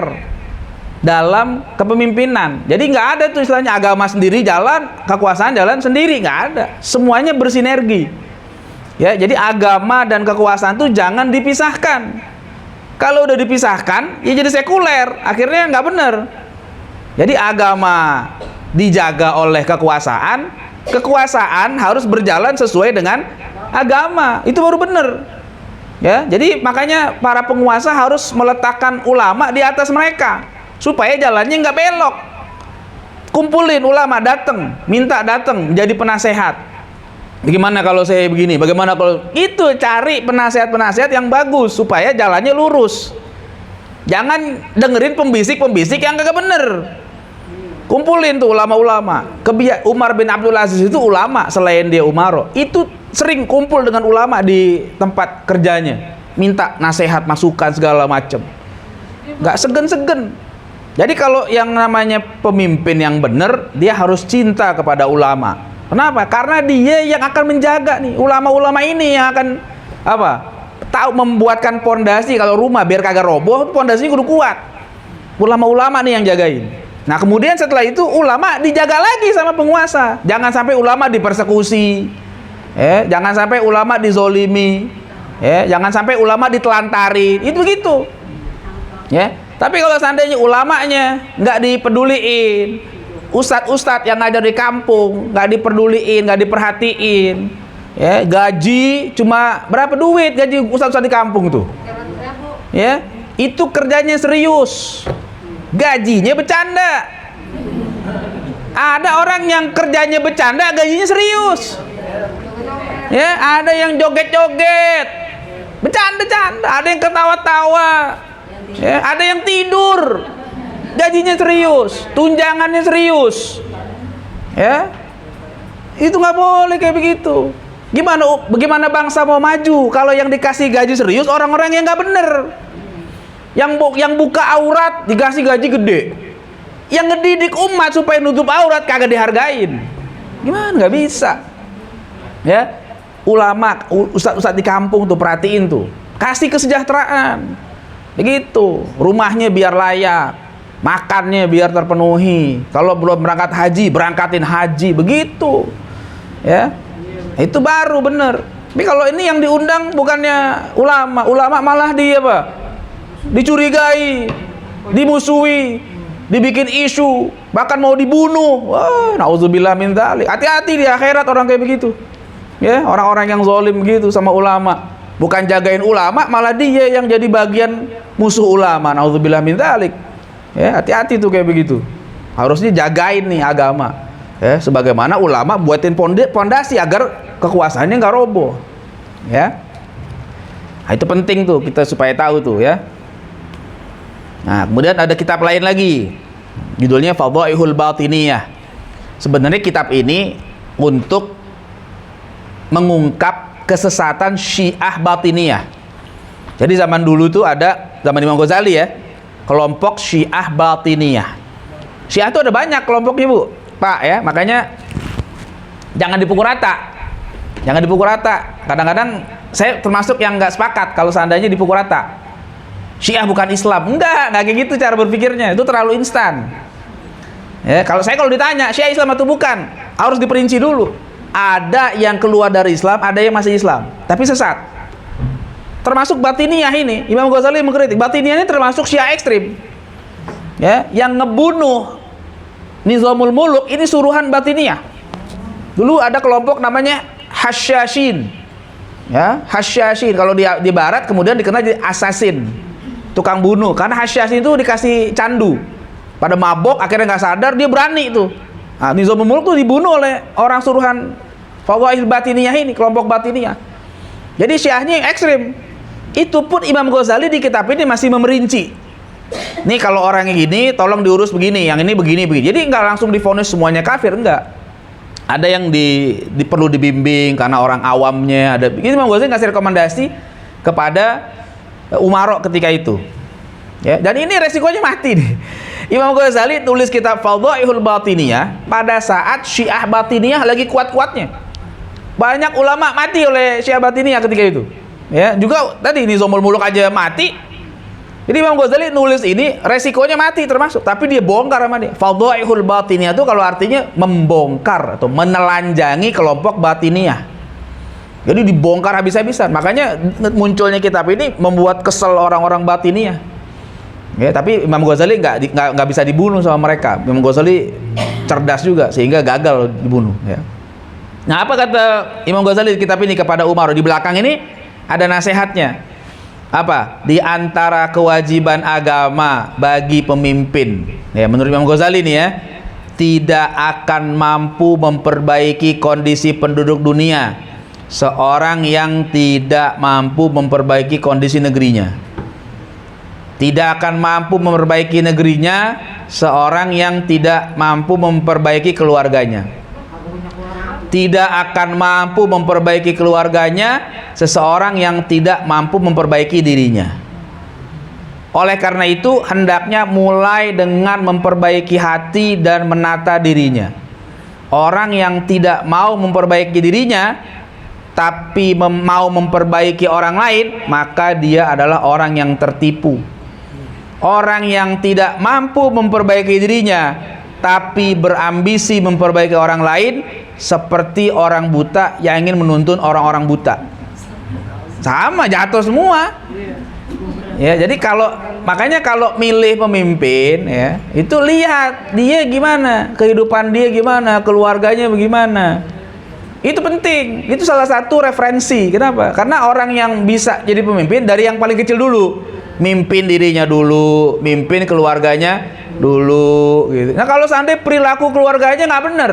dalam kepemimpinan. Jadi nggak ada tuh istilahnya agama sendiri jalan, kekuasaan jalan sendiri, nggak ada. Semuanya bersinergi. Ya, jadi agama dan kekuasaan tuh jangan dipisahkan. Kalau udah dipisahkan, ya jadi sekuler, akhirnya nggak bener. Jadi agama dijaga oleh kekuasaan, kekuasaan harus berjalan sesuai dengan agama, itu baru bener. Ya, jadi makanya para penguasa harus meletakkan ulama di atas mereka, supaya jalannya nggak belok. Kumpulin ulama, minta datang menjadi penasehat. Bagaimana kalau saya begini? Bagaimana kalau itu? Cari penasehat-penasehat yang bagus supaya jalannya lurus. Jangan dengerin pembisik-pembisik yang kagak bener. Kumpulin tuh ulama-ulama. Umar bin Abdul Aziz itu ulama selain dia umaro. Itu sering kumpul dengan ulama di tempat kerjanya, minta nasihat, masukan segala macam. Nggak segen-segen. Jadi kalau yang namanya pemimpin yang benar, dia harus cinta kepada ulama. Kenapa? Karena dia yang akan menjaga nih. Ulama-ulama ini yang akan apa? Tahu membuatkan pondasi. Kalau rumah biar kagak roboh, pondasinya kudu kuat. Ulama-ulama nih yang jagain. Nah kemudian setelah itu ulama dijaga lagi sama penguasa. Jangan sampai ulama dipersekusi, jangan sampai ulama dizolimi, jangan sampai ulama ditelantari. Itu begitu. Ya. Tapi kalau seandainya ulamanya nggak dipeduliin, ustadz-ustadz yang ngajar di kampung nggak dipeduliin, nggak diperhatiin, gaji cuma berapa duit gaji ustadz-ustadz di kampung tuh? Ya, itu kerjanya serius, gajinya bercanda. Ada orang yang kerjanya bercanda, gajinya serius. Ya, ada yang joget-joget, bercanda-canda, ada yang ketawa-tawa. Ya, ada yang tidur, gajinya serius, tunjangannya serius. Ya, itu nggak boleh kayak begitu. Bagaimana bangsa mau maju kalau yang dikasih gaji serius orang-orang yang nggak bener, yang buka aurat dikasih gaji gede, yang ngedidik umat supaya nutup aurat kagak dihargain. Gimana? Nggak bisa. Ya, ulama, ustadz di kampung tuh perhatiin tuh, kasih kesejahteraan. Begitu, rumahnya biar layak, makannya biar terpenuhi. Kalau belum berangkat haji, berangkatin haji, begitu. Ya, itu baru bener. Tapi kalau ini yang diundang bukannya ulama malah dicurigai, dimusuhi, dibikin isu, bahkan mau dibunuh. Wah, nauzubillah min dzalik. Hati-hati di akhirat orang kayak begitu. Ya, orang-orang yang zalim begitu sama ulama. Bukan jagain ulama, malah dia yang jadi bagian musuh ulama. Nauzubillah min dzalik. Ya, hati-hati tuh kayak begitu. Harusnya jagain nih agama. Ya, sebagaimana ulama buatin pondasi agar kekuasaannya nggak roboh. Ya. Nah, itu penting tuh kita supaya tahu tuh ya. Nah, kemudian ada kitab lain lagi. Judulnya Fadhaihul Batiniyah. Sebenarnya kitab ini untuk mengungkap kesesatan Syiah Batiniyah. Jadi zaman dulu tuh ada, zaman Imam Ghazali ya, kelompok Syiah Batiniyah. Syiah itu ada banyak kelompoknya Bu, Pak ya, makanya jangan dipukul rata. Jangan dipukul rata. Kadang-kadang saya termasuk yang nggak sepakat kalau seandainya dipukul rata. Syiah bukan Islam. Enggak kayak gitu cara berpikirnya. Itu terlalu instan. Ya, kalau ditanya Syiah Islam atau bukan, harus diperinci dulu. Ada yang keluar dari Islam, ada yang masih Islam, tapi sesat. Termasuk Batiniyah ini, Imam Ghazali mengkritik. Batiniyah ini termasuk Syiah ekstrim. Ya, yang ngebunuh Nizamul Muluk ini suruhan Batiniyah. Dulu ada kelompok namanya Hasyashin. Ya, Hasyashin kalau di barat kemudian dikenal jadi assassin, tukang bunuh. Karena Hasyashin itu dikasih candu, pada mabok akhirnya nggak sadar, dia berani itu. Nah, Nizamul Muluk tuh dibunuh oleh orang suruhan Fadhaihul Batiniyah ini, kelompok Batiniyah. Jadi Syiahnya yang ekstrim. Itu pun Imam Ghazali di kitab ini masih memerinci. Nih kalau orang yang gini tolong diurus begini, yang ini begini. Jadi nggak langsung divonis semuanya kafir, enggak. Ada yang perlu dibimbing karena orang awamnya ada. Ini Imam Ghazali ngasih rekomendasi kepada Umarok ketika itu. Ya, dan ini resikonya mati nih. Imam Ghazali tulis kitab Fadhaihul Batiniyah pada saat Syiah Batiniyah lagi kuat-kuatnya. Banyak ulama mati oleh Syiah Batiniyah ketika itu. Ya, juga tadi Nizamul Muluk aja mati. Jadi Imam Ghazali nulis ini resikonya mati termasuk, tapi dia bongkar sama dia. Fadhaihul Batiniyah itu kalau artinya membongkar atau menelanjangi kelompok Batiniyah. Jadi dibongkar habis-habisan. Makanya munculnya kitab ini membuat kesel orang-orang Batiniyah. Ya, tapi Imam Ghazali nggak bisa dibunuh sama mereka. Imam Ghazali cerdas juga sehingga gagal dibunuh. Ya. Nah, apa kata Imam Ghazali di kitab ini kepada Umar? Di belakang ini ada nasihatnya. Apa? Di antara kewajiban agama bagi pemimpin, ya menurut Imam Ghazali ini ya, tidak akan mampu memperbaiki kondisi penduduk dunia seorang yang tidak mampu memperbaiki kondisi negerinya. Tidak akan mampu memperbaiki negerinya seorang yang tidak mampu memperbaiki keluarganya. Tidak akan mampu memperbaiki keluarganya seseorang yang tidak mampu memperbaiki dirinya. Oleh karena itu, hendaknya mulai dengan memperbaiki hati dan menata dirinya. Orang yang tidak mau memperbaiki dirinya, tapi mau memperbaiki orang lain, maka dia adalah orang yang tertipu. Orang yang tidak mampu memperbaiki dirinya, tapi berambisi memperbaiki orang lain, seperti orang buta yang ingin menuntun orang-orang buta. Sama, jatuh semua. Ya, jadi makanya kalau milih pemimpin, ya, itu lihat dia gimana, kehidupan dia gimana, keluarganya bagaimana. Itu penting, itu salah satu referensi. Kenapa? Karena orang yang bisa jadi pemimpin dari yang paling kecil dulu, mimpin dirinya dulu, mimpin keluarganya dulu, gitu. Nah, kalau seandainya perilaku keluarganya nggak bener,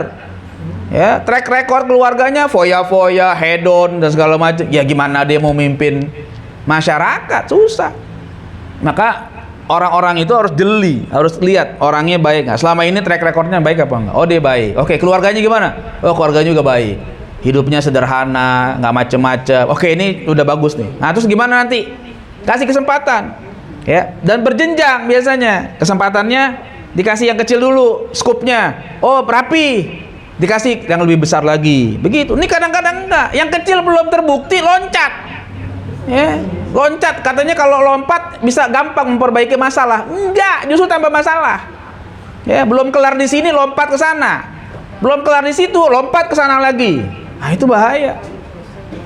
ya, track record keluarganya foya-foya, hedon dan segala macam, ya gimana dia mau mimpin masyarakat? Susah. Maka orang-orang itu harus jeli, harus lihat orangnya baik nggak. Selama ini track recordnya baik apa enggak? Oh, dia baik. Oke, keluarganya gimana? Oh, keluarganya juga baik. Hidupnya sederhana, nggak macem-macem. Oke, ini udah bagus nih. Nah, terus gimana nanti? Kasih kesempatan, ya. Dan berjenjang biasanya. Kesempatannya dikasih yang kecil dulu, skupnya. Oh, rapi. Dikasih yang lebih besar lagi. Begitu. Ini kadang-kadang enggak. Yang kecil belum terbukti loncat. Ya, loncat, katanya kalau lompat bisa gampang memperbaiki masalah. Enggak, justru tambah masalah. Ya, belum kelar di sini lompat ke sana. Belum kelar di situ lompat ke sana lagi. Nah, itu bahaya.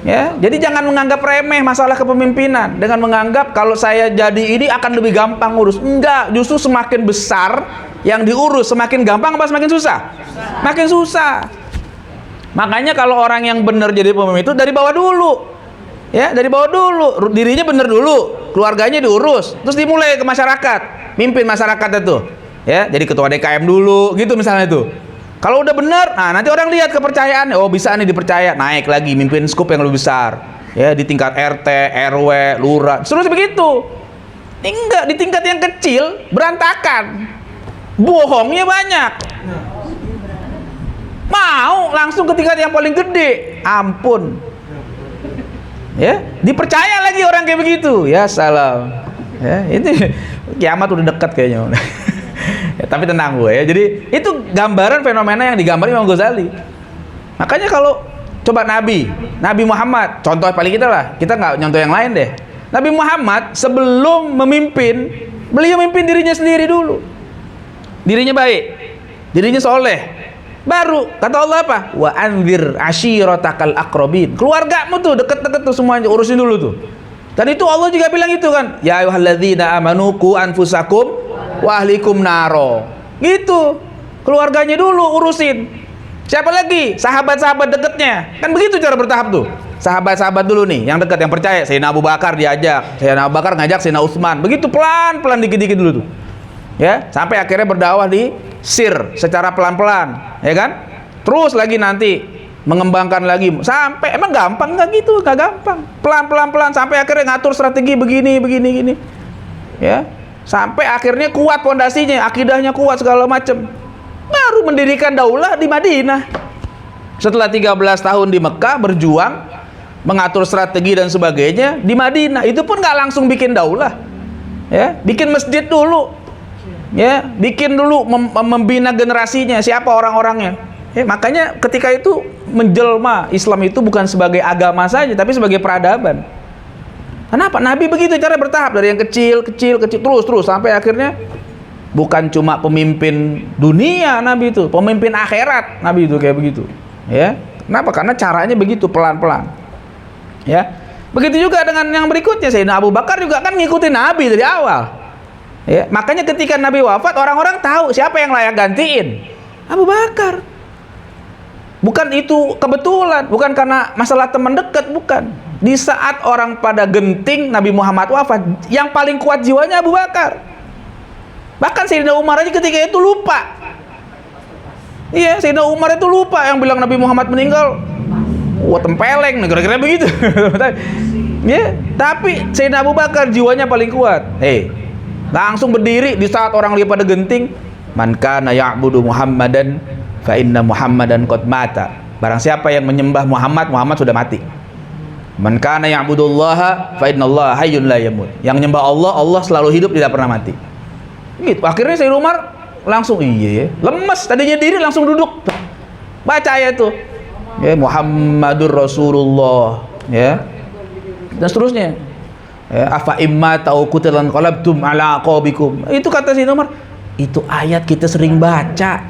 Ya, jadi jangan menganggap remeh masalah kepemimpinan dengan menganggap kalau saya jadi ini akan lebih gampang ngurus. Enggak, justru semakin besar yang diurus semakin gampang apa semakin susah? Makin susah. Makanya kalau orang yang benar jadi pemimpin itu dari bawah dulu. Ya, dari bawah dulu, dirinya bener dulu, keluarganya diurus, terus dimulai ke masyarakat, mimpin masyarakat itu, ya, jadi ketua DKM dulu, gitu misalnya itu. Kalau udah bener, nah nanti orang lihat kepercayaan, oh bisa nih dipercaya, naik lagi, mimpin skup yang lebih besar, ya, di tingkat RT, RW, lurah, terus begitu. Enggak, di tingkat yang kecil berantakan, bohongnya banyak. Mau langsung ke tingkat yang paling gede, ampun. Ya, dipercaya lagi orang kayak begitu. Ya salam. Ya, itu kiamat udah dekat kayaknya. Ya, tapi tenang gue ya. Jadi itu gambaran fenomena yang digambarin Imam Ghazali. Makanya kalau coba Nabi Muhammad, contoh paling kita lah. Kita nggak nyontoh yang lain deh. Nabi Muhammad sebelum memimpin, beliau memimpin dirinya sendiri dulu. Dirinya baik, dirinya soleh. Baru kata Allah apa? Wa anzir ashiratakal aqrabin. Keluargamu tuh deket-deket tuh semuanya urusin dulu tuh. Dan itu Allah juga bilang itu kan, ya ayyuhalladzina amanu qu anfusakum wa ahlikum naro. Gitu. Keluarganya dulu urusin. Siapa lagi? Sahabat-sahabat deketnya. Kan begitu cara bertahap tuh. Sahabat-sahabat dulu nih, yang dekat, yang percaya. Sayyidina Abu Bakar diajak, Sayyidina Abu Bakar ngajak Sayyidina Utsman. Begitu pelan-pelan dikit-dikit dulu tuh. Ya, sampai akhirnya berdakwah di sir secara pelan-pelan, ya kan? Terus lagi nanti mengembangkan lagi sampai emang gampang nggak gitu? Nggak gampang. Pelan-pelan sampai akhirnya ngatur strategi begini gini. Ya. Sampai akhirnya kuat pondasinya, akidahnya kuat segala macam. Baru mendirikan daulah di Madinah. Setelah 13 tahun di Mekah berjuang mengatur strategi dan sebagainya, di Madinah itu pun nggak langsung bikin daulah. Ya, bikin masjid dulu. Ya, bikin dulu membina generasinya, siapa orang-orangnya. Ya, makanya ketika itu menjelma Islam itu bukan sebagai agama saja, tapi sebagai peradaban. Kenapa? Nabi begitu cara bertahap dari yang kecil terus sampai akhirnya bukan cuma pemimpin dunia Nabi itu, pemimpin akhirat Nabi itu kayak begitu. Ya, kenapa? Karena caranya begitu pelan-pelan. Ya, begitu juga dengan yang berikutnya, Sayyidina Abu Bakar juga kan ngikutin Nabi dari awal. Ya, makanya ketika Nabi wafat orang-orang tahu siapa yang layak gantiin. Abu Bakar. Bukan itu kebetulan, bukan karena masalah teman dekat, bukan. Di saat orang pada genting Nabi Muhammad wafat, yang paling kuat jiwanya Abu Bakar. Bahkan Sayyidina Umar aja ketika itu lupa. Iya, Sayyidina Umar itu lupa yang bilang Nabi Muhammad meninggal. Wah, tempeleng, kira-kira begitu. Ya, tapi Sayyidina Abu Bakar jiwanya paling kuat. Langsung berdiri di saat orang lihat pada genting. Man kana ya'budu Muhammadan fa inna Muhammadan qad mata. Barang siapa yang menyembah Muhammad, Muhammad sudah mati. Man kana ya'budullaha fa innallaha hayyun la yamut. Yang nyembah Allah, Allah selalu hidup, tidak pernah mati. Gitu. Akhirnya Sayyidina Umar langsung iya ya. Lemes tadinya diri langsung duduk. Baca ayat itu. Ya, Muhammadur Rasulullah, ya. Dan seterusnya. Ya, afa imma tau qutilan qalabtum ala aqabikum. Itu kata Sayyidina Umar. Itu ayat kita sering baca.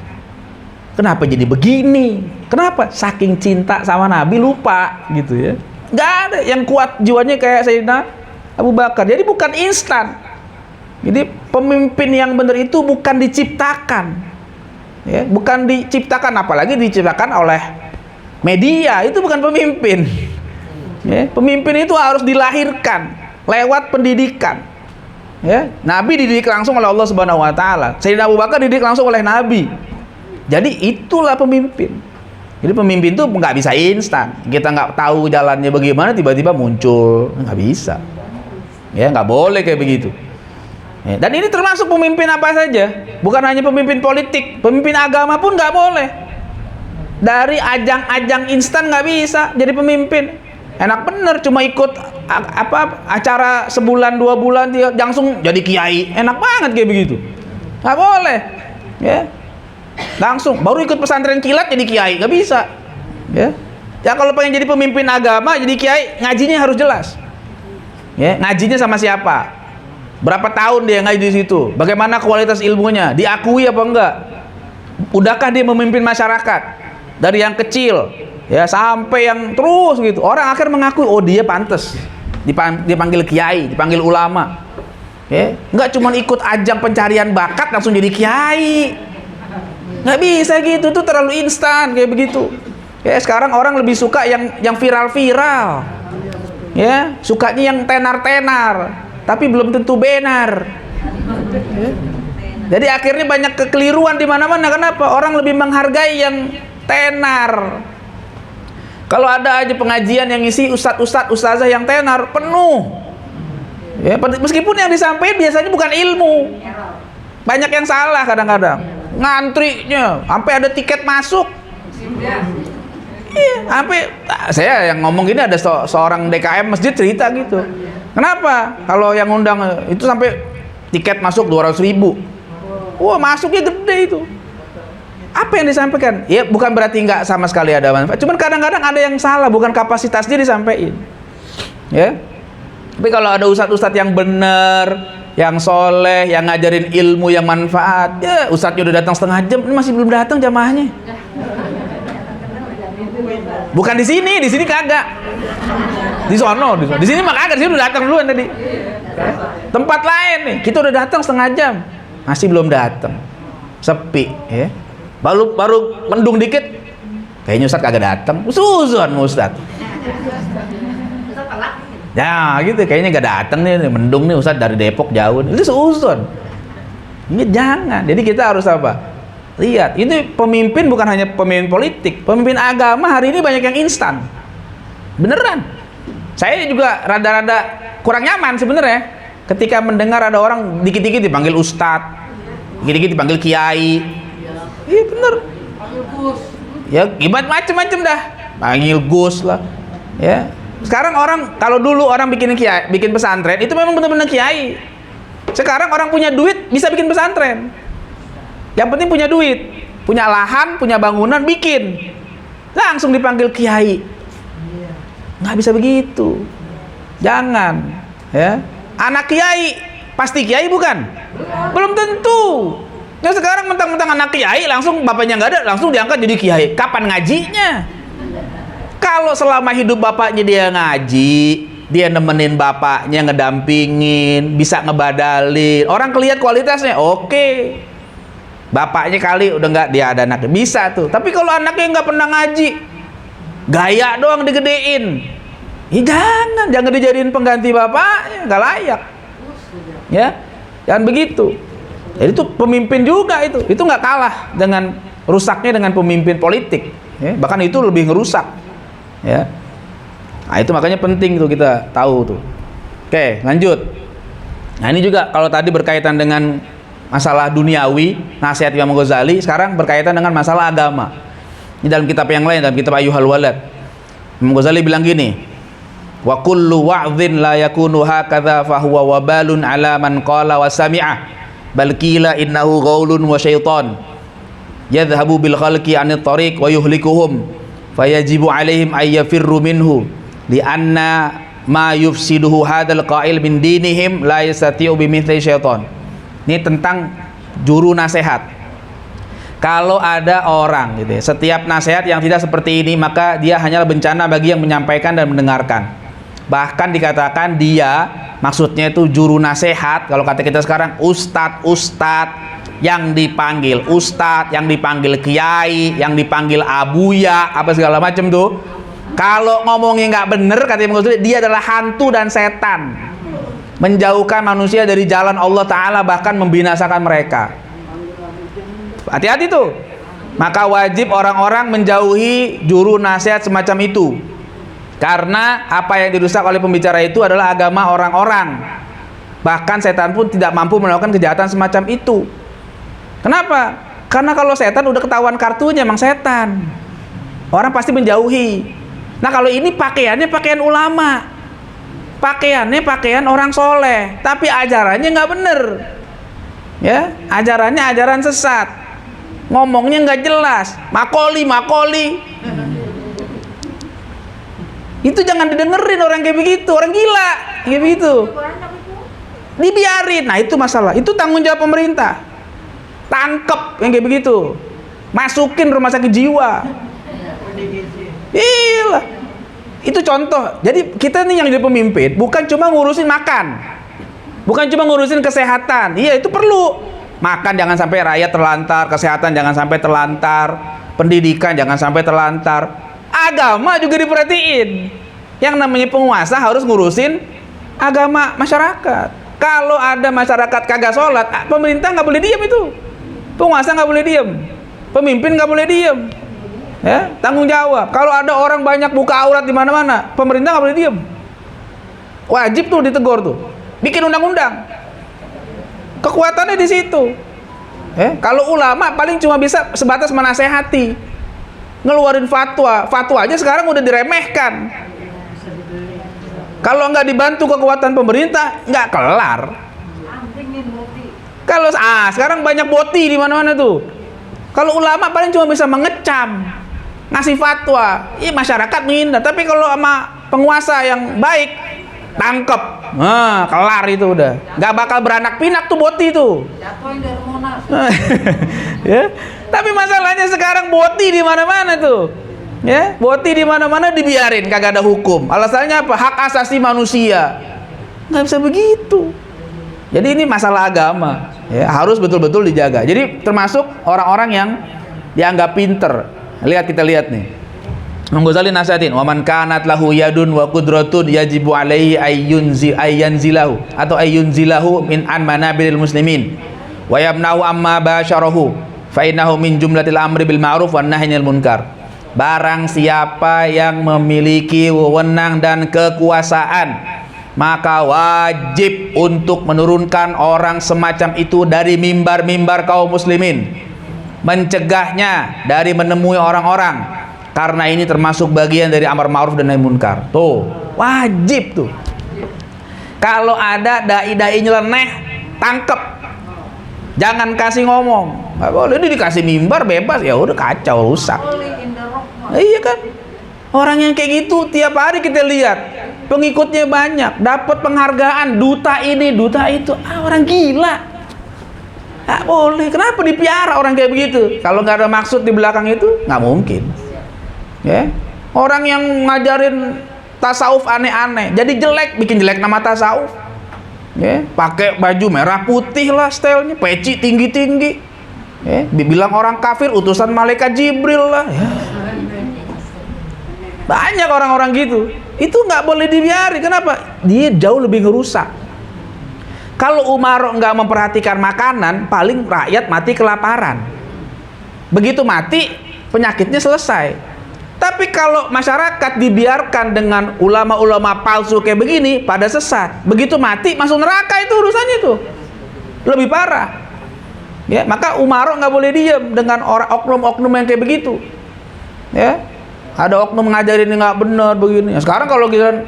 Kenapa jadi begini? Kenapa? Saking cinta sama Nabi lupa gitu ya. Gak ada yang kuat jiwanya kayak Sayyidina Abu Bakar. Jadi bukan instan. Jadi pemimpin yang benar itu bukan diciptakan, ya, bukan diciptakan, apalagi diciptakan oleh media. Itu bukan pemimpin. Ya, pemimpin itu harus dilahirkan lewat pendidikan. Ya, Nabi dididik langsung oleh Allah Subhanahu Wa Taala. Sayyidina Abu Bakar dididik langsung oleh Nabi. Jadi itulah pemimpin. Jadi pemimpin itu nggak bisa instan. Kita nggak tahu jalannya bagaimana tiba-tiba muncul, nggak bisa. Ya, nggak boleh kayak begitu. Ya, dan ini termasuk pemimpin apa saja, bukan hanya pemimpin politik, pemimpin agama pun nggak boleh. Dari ajang-ajang instan nggak bisa jadi pemimpin. Enak bener cuma ikut acara sebulan 2 bulan dia langsung jadi kiai, enak banget kayak begitu. Nggak boleh. Ya. Langsung baru ikut pesantren kilat jadi kiai, nggak bisa. Ya, ya kalau pengen jadi pemimpin agama jadi kiai, ngajinya harus jelas. Ya, ngajinya sama siapa, berapa tahun dia ngaji di situ, bagaimana kualitas ilmunya, diakui apa enggak, udahkah dia memimpin masyarakat dari yang kecil ya sampai yang terus gitu. Orang akhir mengakui, oh dia pantas dipanggil kiai, dipanggil ulama. Ya, nggak cuma ikut ajang pencarian bakat langsung jadi kiai. Nggak bisa gitu, tuh terlalu instan kayak begitu. Ya, sekarang orang lebih suka yang viral-viral. Ya, sukanya yang tenar-tenar, tapi belum tentu benar. Ya. Jadi akhirnya banyak kekeliruan di mana-mana. Kenapa? Orang lebih menghargai yang tenar. Kalau ada aja pengajian yang isi ustazah yang tenar penuh. Ya, meskipun yang disampaikan biasanya bukan ilmu. Banyak yang salah kadang-kadang. Ngantrinya sampai ada tiket masuk. Iya, sampai saya yang ngomong gini ada seorang DKM masjid cerita gitu. Kenapa? Kalau yang undang itu sampai tiket masuk 200.000. Wah, masuknya gede itu. Apa yang disampaikan? Ya bukan berarti nggak sama sekali ada manfaat. Cuman kadang-kadang ada yang salah, bukan kapasitasnya disampaikan. Ya. Tapi kalau ada ustadz-ustadz yang benar, yang soleh, yang ngajarin ilmu yang manfaat, ya ustadznya udah datang setengah jam, ini masih belum datang jamaahnya. Bukan di sini kagak. Di sono, di sini mah kagak, di sini udah datang duluan tadi. Tempat lain nih, kita udah datang setengah jam, masih belum datang, sepi, ya. Baru mendung dikit, kayaknya ustadz kagak datang, susun ustadz. Ya gitu, kayaknya gak datang nih, mendung nih ustadz dari Depok jauh nih. Itu seuzon. Ini jangan. Jadi kita harus apa? Lihat, ini pemimpin bukan hanya pemimpin politik, pemimpin agama hari ini banyak yang instan. Beneran. Saya juga rada-rada kurang nyaman sebenarnya ketika mendengar ada orang dikit-dikit dipanggil ustadz, dikit-dikit dipanggil kiai. Iya bener. Panggil Gus. Ya gimana macem-macem dah. Panggil Gus lah. Ya. Sekarang orang, kalau dulu orang bikin pesantren itu memang benar-benar kiai. Sekarang orang punya duit bisa bikin pesantren. Yang penting punya duit, punya lahan, punya bangunan, bikin. Langsung dipanggil kiai. Nggak bisa begitu. Jangan, ya. Anak kiai pasti kiai bukan? Belum tentu. Ya sekarang mentang-mentang anak kiai langsung bapaknya nggak ada, langsung diangkat jadi kiai. Kapan ngajinya? Kalau selama hidup bapaknya dia ngaji, dia nemenin bapaknya, ngedampingin, bisa ngebadalin, orang kelihatan kualitasnya, oke. Bapaknya kali udah nggak, dia ada anaknya, bisa tuh. Tapi kalau anaknya nggak pernah ngaji, gaya doang digedein, ya jangan dijadiin pengganti bapaknya, nggak layak. Ya, jangan begitu. Jadi itu pemimpin juga itu nggak kalah dengan rusaknya dengan pemimpin politik. Ya, bahkan itu lebih ngerusak. Ya, nah itu makanya penting tuh kita tahu tuh. Oke, lanjut. Nah ini juga kalau tadi berkaitan dengan masalah duniawi, nasihat Imam Ghazali, sekarang berkaitan dengan masalah agama. Ini dalam kitab yang lain, dalam kitab Ayyuhal Walad, Imam Ghazali bilang gini, wa kullu wa'dhin la yakunu hakadha fa huwa wabalun ala man qala wa sami'a bal qila innahu ghaulun wa syaitan yadhhabu bil khalqi 'anit tariq wa yuhlikuhum fayajibu 'alaihim ay yafirru minhu li anna ma yufsiduhu hadzal qa'il min dinihim la yastati'u bimithli syaitan. Ini tentang juru nasihat. Kalau ada orang gitu ya, setiap nasihat yang tidak seperti ini maka dia hanyalah bencana bagi yang menyampaikan dan mendengarkan. Bahkan dikatakan dia, maksudnya itu juru nasihat, kalau kata kita sekarang ustadz yang dipanggil ustadz, yang dipanggil kiai, yang dipanggil abuya, apa segala macam tuh. Kalau ngomongnya nggak bener, katanya dia adalah hantu dan setan, menjauhkan manusia dari jalan Allah Ta'ala, bahkan membinasakan mereka. Hati-hati tuh. Maka wajib orang-orang menjauhi juru nasihat semacam itu, karena apa yang dirusak oleh pembicara itu adalah agama orang-orang. Bahkan setan pun tidak mampu melakukan kejahatan semacam itu. Kenapa? Karena kalau setan udah ketahuan kartunya, emang setan, orang pasti menjauhi. Nah kalau ini pakaiannya pakaian ulama, pakaiannya pakaian orang soleh, tapi ajarannya nggak bener, ya, ajarannya ajaran sesat, ngomongnya nggak jelas, makoli. Itu jangan didengerin orang kayak begitu, orang gila kayak begitu, dibiarin. Nah itu masalah, itu tanggung jawab pemerintah. Tangkep yang kayak begitu, masukin rumah sakit jiwa. Iya, itu contoh. Jadi kita nih yang jadi pemimpin bukan cuma ngurusin makan, bukan cuma ngurusin kesehatan. Iya itu perlu. Makan jangan sampai rakyat terlantar, kesehatan jangan sampai terlantar, pendidikan jangan sampai terlantar. Agama juga diperhatiin. Yang namanya penguasa harus ngurusin agama masyarakat. Kalau ada masyarakat kagak sholat, pemerintah nggak boleh diam itu. Penguasa nggak boleh diam, pemimpin nggak boleh diam. Ya, tanggung jawab. Kalau ada orang banyak buka aurat di mana-mana, pemerintah nggak boleh diam. Wajib tuh ditegur tuh. Bikin undang-undang. Kekuatannya di situ. Kalau ulama paling cuma bisa sebatas menasehati, ngeluarin fatwa. Fatwa aja sekarang udah diremehkan. Kalau nggak dibantu kekuatan pemerintah, nggak kelar. Kalau sekarang banyak boti di mana-mana tuh. Kalau ulama paling cuma bisa mengecam, ngasih fatwa. Iya masyarakat menghindar. Tapi kalau sama penguasa yang baik, tangkep. Nah, kelar itu udah. Nggak bakal beranak pinak tuh boti tuh. Jatuhin dari Monas. Ya. Tapi masalahnya sekarang boti di mana-mana tuh. Ya, boti di mana-mana dibiarin, kagak ada hukum. Alasannya apa? Hak asasi manusia. Nggak bisa begitu. Jadi ini masalah agama, ya, harus betul-betul dijaga. Jadi termasuk orang-orang yang dianggap pinter. Kita lihat nih. Imam Ghazali nasihatin, "Wa man kanat lahu yadun wa qudratun yajibu alaihi ayyanzilahu atau ayyunzilahu min an manabiril muslimin wa yamna'u amma basyarahu fa innahu min jumlatil amri bil ma'ruf wan nahyi anil munkar." Barang siapa yang memiliki wewenang dan kekuasaan, maka wajib untuk menurunkan orang semacam itu dari mimbar-mimbar kaum muslimin, mencegahnya dari menemui orang-orang, karena ini termasuk bagian dari amar ma'ruf dan nahi munkar. Tuh, wajib tuh. Kalau ada dai-dai nyeleneh, tangkep, jangan kasih ngomong. Nggak boleh, dia dikasih mimbar bebas, ya udah kacau, rusak. Iya kan, orang yang kayak gitu tiap hari kita lihat pengikutnya banyak, dapat penghargaan, duta ini, duta itu. Orang gila. Nggak boleh. Kenapa dipiara orang kayak begitu? Kalau nggak ada maksud di belakang itu, nggak mungkin. Ya, orang yang ngajarin tasawuf aneh-aneh, jadi jelek, bikin jelek nama tasawuf. Ya, pakai baju merah putih lah stylenya, peci tinggi-tinggi. Ya, dibilang orang kafir, utusan malaikat Jibril lah. Ya. Banyak orang-orang gitu. Itu nggak boleh dibiarin. Kenapa? Dia jauh lebih ngerusak. Kalau Umar nggak memperhatikan makanan, paling rakyat mati kelaparan. Begitu mati, penyakitnya selesai. Tapi kalau masyarakat dibiarkan dengan ulama-ulama palsu kayak begini, pada sesat, begitu mati masuk neraka, itu urusannya tuh lebih parah. Ya, maka Umar nggak boleh diam dengan orang oknum-oknum yang kayak begitu. Ya, ada oknum ngajarin nggak benar begini. Sekarang kalau kita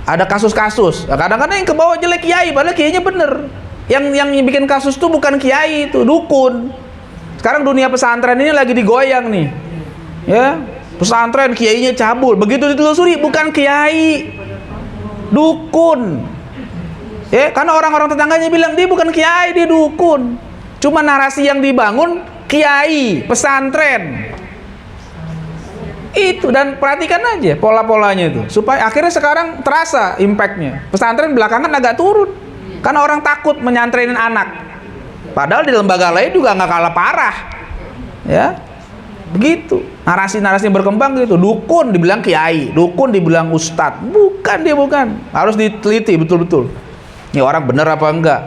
ada kasus-kasus. Nah, kadang-kadang yang kebawa jelek kiai, padahal kiainya bener. Yang bikin kasus itu bukan kiai, itu dukun. Sekarang dunia pesantren ini lagi digoyang nih, ya. Pesantren kiainya cabul, begitu ditelusuri bukan kiai, dukun. Ya, karena orang-orang tetangganya bilang dia bukan kiai, dia dukun. Cuma narasi yang dibangun kiai, pesantren. Itu, dan perhatikan aja pola-polanya itu, supaya akhirnya sekarang terasa impactnya. Pesantren belakangan agak turun karena orang takut menyantrenin anak, padahal di lembaga lain juga nggak kalah parah, ya. Begitu narasi-narasi berkembang gitu. Dukun dibilang kiai, dukun dibilang ustadz. Bukan, dia bukan. Harus diteliti betul-betul, ini orang bener apa enggak,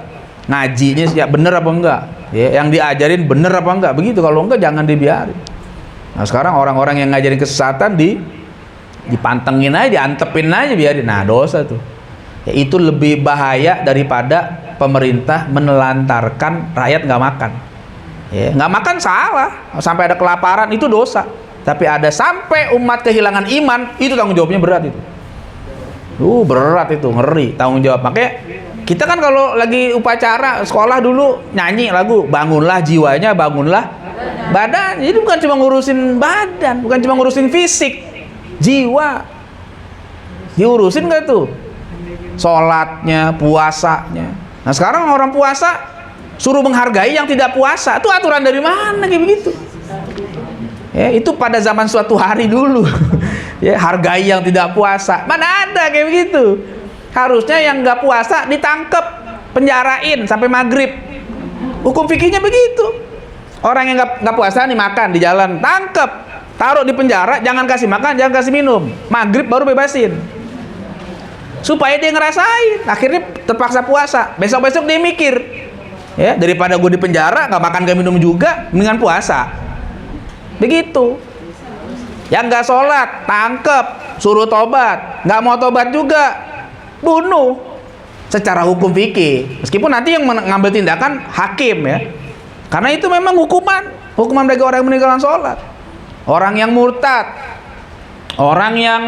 ngajinya ya bener apa enggak, ya, yang diajarin bener apa enggak. Begitu, kalau enggak jangan dibiarin. Nah, sekarang orang-orang yang ngajarin kesesatan dipantengin aja, diantepin aja, biarin. Nah, dosa tuh. Ya, itu lebih bahaya daripada pemerintah menelantarkan rakyat nggak makan. Ya, nggak makan salah, sampai ada kelaparan itu dosa. Tapi ada sampai umat kehilangan iman, itu tanggung jawabnya berat itu. Berat itu, ngeri tanggung jawab. Makanya kita kan kalau lagi upacara sekolah dulu nyanyi lagu bangunlah jiwanya, bangunlah badan. Jadi bukan cuma ngurusin badan, bukan cuma ngurusin fisik, jiwa diurusin nggak tuh, sholatnya, puasanya. Nah, sekarang orang puasa suruh menghargai yang tidak puasa. Itu aturan dari mana kayak begitu? Ya, itu pada zaman suatu hari dulu. Ya, hargai yang tidak puasa. Mana ada kayak begitu? Harusnya yang nggak puasa ditangkep, penjarain sampai maghrib. Hukum fikihnya begitu. Orang yang nggak puasa nih makan di jalan, tangkep, taruh di penjara, jangan kasih makan, jangan kasih minum. Maghrib baru bebasin. Supaya dia ngerasain, akhirnya terpaksa puasa. Besok-besok dia mikir, ya, daripada gue di penjara nggak makan nggak minum juga, mendingan puasa. Begitu. Yang nggak sholat tangkep, suruh tobat, nggak mau tobat juga bunuh. Secara hukum fikih, meskipun nanti yang mengambil tindakan hakim, ya, karena itu memang hukuman bagi orang yang meninggalkan sholat, orang yang murtad, orang yang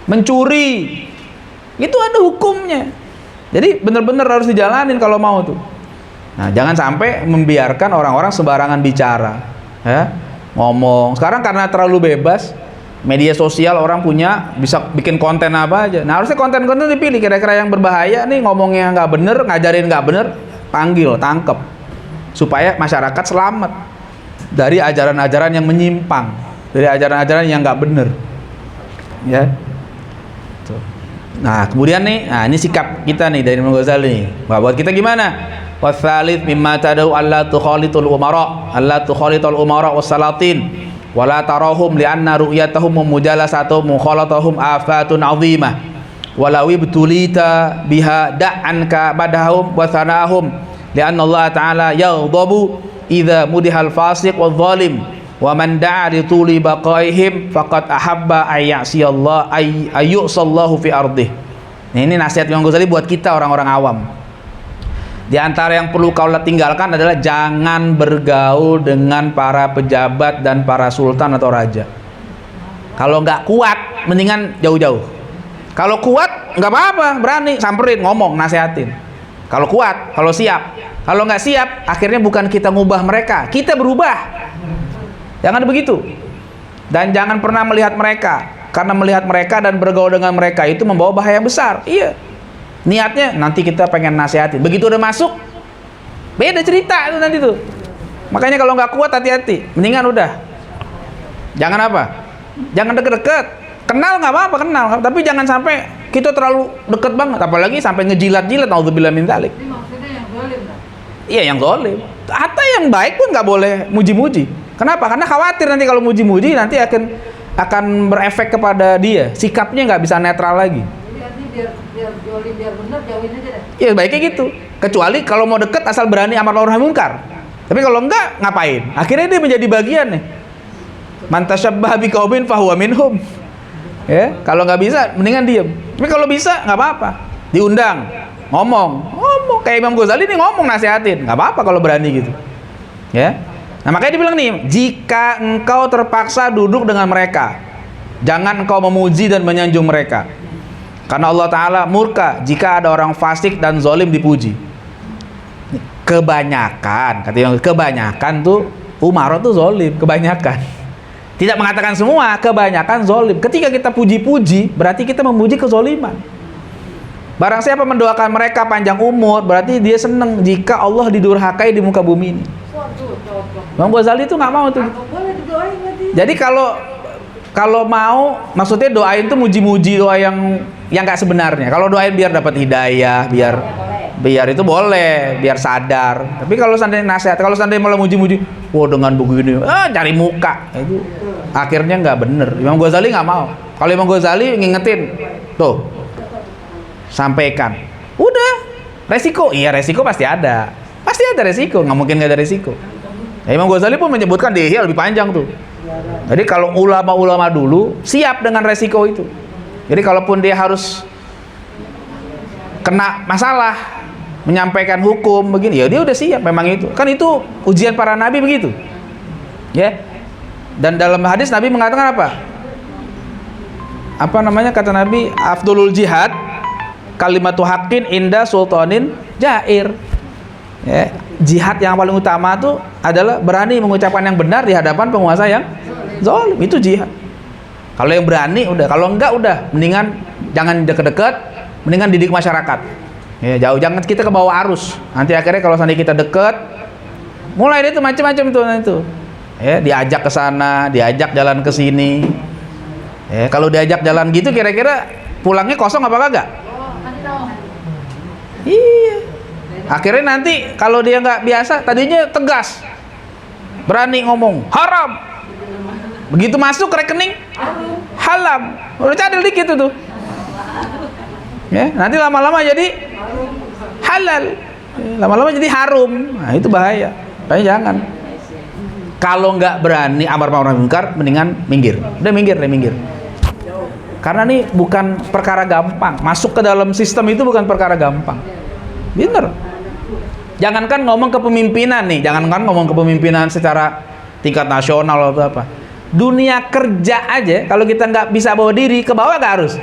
mencuri, itu ada hukumnya. Jadi benar-benar harus dijalanin kalau mau tuh. Nah, jangan sampai membiarkan orang-orang sembarangan bicara, ya, ngomong. Sekarang karena terlalu bebas, media sosial orang punya, bisa bikin konten apa aja. Nah, harusnya konten-konten dipilih, kira-kira yang berbahaya nih, ngomongnya nggak bener, ngajarin nggak bener, panggil, tangkep, supaya masyarakat selamat dari ajaran-ajaran yang menyimpang, dari ajaran-ajaran yang nggak bener, ya. Tuh. Nah, kemudian nih, nah ini sikap kita nih dari Imam Ghazali nih. Nah, buat kita gimana? Wasalith mimma tadau alla tukhalitul umara, alla tukhalitul umara wassalatin, wala tarahum li'anna ru'yatahum mujalasatuhum mukhalatahum afatun 'azimah. Walau ibtulita biha da'anka badahum wa thanahum, li'anna Allah Ta'ala yaghdabu idza mudihal fasiq wal zalim, wa man da'a li tuli baqaihim faqad ahabba ayyasiyallah ayyusallahu fi ardih. Nah, ini nasihat Imam Ghazali buat kita orang-orang awam. Di antara yang perlu kau tinggalkan adalah jangan bergaul dengan para pejabat dan para sultan atau raja. Kalau nggak kuat, mendingan jauh-jauh. Kalau kuat, nggak apa-apa, berani samperin, ngomong, nasihatin. Kalau kuat, kalau siap. Kalau nggak siap, akhirnya bukan kita ngubah mereka, kita berubah. Jangan begitu. Dan jangan pernah melihat mereka, karena melihat mereka dan bergaul dengan mereka itu membawa bahaya besar. Iya. Niatnya nanti kita pengen nasihatin, begitu udah masuk beda cerita itu nanti tuh. Makanya kalau nggak kuat hati-hati, mendingan udah jangan apa, jangan deket-deket. Kenal nggak apa-apa, kenal, tapi jangan sampai kita terlalu deket banget, apalagi sampai ngejilat-jilat. Naudzubillah min dzalik. Ini maksudnya yang zalim kan? Iya, yang zalim. Atau yang baik pun nggak boleh muji-muji. Kenapa? Karena khawatir nanti kalau muji-muji nanti akan berefek kepada dia, sikapnya nggak bisa netral lagi. Biar zalim, biar bener, jauhin aja deh. Iya, baiknya gitu. Kecuali kalau mau deket asal berani amar ma'ruf nahi munkar. Tapi kalau enggak, ngapain? Akhirnya dia menjadi bagian nih. Man tasyabbaha biqaumin fahuwa minhum. Ya, kalau nggak bisa mendingan diem. Tapi kalau bisa nggak apa-apa. Diundang, ngomong kayak Imam Ghazali nih, ngomong, nasihatin. Nggak apa-apa kalau berani gitu. Ya. Nah, makanya dibilang nih, jika engkau terpaksa duduk dengan mereka, jangan engkau memuji dan menyanjung mereka. Karena Allah Ta'ala murka jika ada orang fasik dan zalim dipuji. Kebanyakan, katanya kebanyakan tuh Umar tuh zalim, kebanyakan. Tidak mengatakan semua, kebanyakan zalim. Ketika kita puji-puji, berarti kita memuji kezaliman. Barang siapa mendoakan mereka panjang umur, berarti dia senang jika Allah didurhakai di muka bumi ini. Imam Ghazali itu nggak mau tuh. Jadi kalau mau, maksudnya doain tuh muji-muji doa yang nggak sebenarnya. Kalau doain biar dapat hidayah, biar itu boleh, biar sadar. Tapi kalau seandainya nasihat, kalau seandainya malah muji-muji, wah dengan begini, cari muka, itu akhirnya nggak bener. Imam Ghazali nggak mau. Kalau Imam Ghazali ngingetin, tuh, sampaikan, udah, resiko, iya resiko pasti ada resiko, nggak mungkin nggak ada resiko. Imam Ghazali pun menyebutkan di Ihya lebih panjang tuh. Jadi kalau ulama-ulama dulu siap dengan resiko itu. Jadi kalaupun dia harus kena masalah, menyampaikan hukum begini, ya dia udah siap. Memang itu kan itu ujian para nabi begitu, ya. Dan dalam hadis Nabi mengatakan apa namanya, kata Nabi, afdolul jihad kalimatu haqqin inda sultanin jair, ya. Jihad yang paling utama itu adalah berani mengucapkan yang benar di hadapan penguasa yang zalim. Itu jihad. Kalau yang berani udah, kalau enggak udah mendingan jangan deket-deket, mendingan didik masyarakat. Ya, jauh, jangan kita ke bawah arus. Nanti akhirnya kalau seandainya kita deket, mulai itu macam-macam itu. Ya, diajak ke sana, diajak jalan ke sini. Ya, kalau diajak jalan gitu kira-kira pulangnya kosong apa kagak? Iya. Akhirnya nanti kalau dia nggak biasa, tadinya tegas, berani ngomong haram, begitu masuk rekening halam, udah cadel dikit tuh. Ya, nanti lama-lama jadi halal, lama-lama jadi harum. Nah, itu bahaya. Makanya jangan. Kalau nggak berani amar ma'ruf munkar, mendingan minggir. Udah minggir. Karena ini bukan perkara gampang. Masuk ke dalam sistem itu bukan perkara gampang. Bener. Jangankan ngomong kepemimpinan nih, jangankan ngomong kepemimpinan secara tingkat nasional atau apa. Dunia kerja aja, kalau kita nggak bisa bawa diri, ke bawah nggak harus?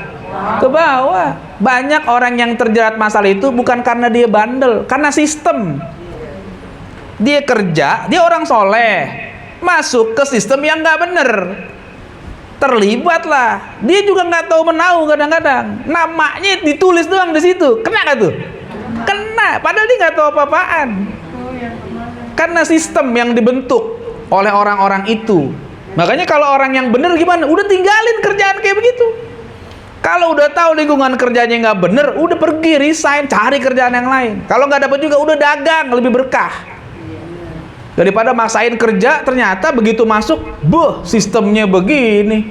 Ke bawah. Banyak orang yang terjerat masalah itu bukan karena dia bandel, karena sistem. Dia kerja, dia orang soleh, masuk ke sistem yang nggak bener, terlibat lah. Dia juga nggak tahu menahu kadang-kadang. Namanya ditulis doang di situ, kena nggak tuh? Kena, padahal dia nggak tahu apa-apaan. Karena sistem yang dibentuk oleh orang-orang itu. Makanya kalau orang yang bener gimana? Udah tinggalin kerjaan kayak begitu. Kalau udah tahu lingkungan kerjanya nggak bener, udah pergi resign, cari kerjaan yang lain. Kalau nggak dapat juga, udah dagang, lebih berkah. Daripada maksain kerja, ternyata begitu masuk, sistemnya begini.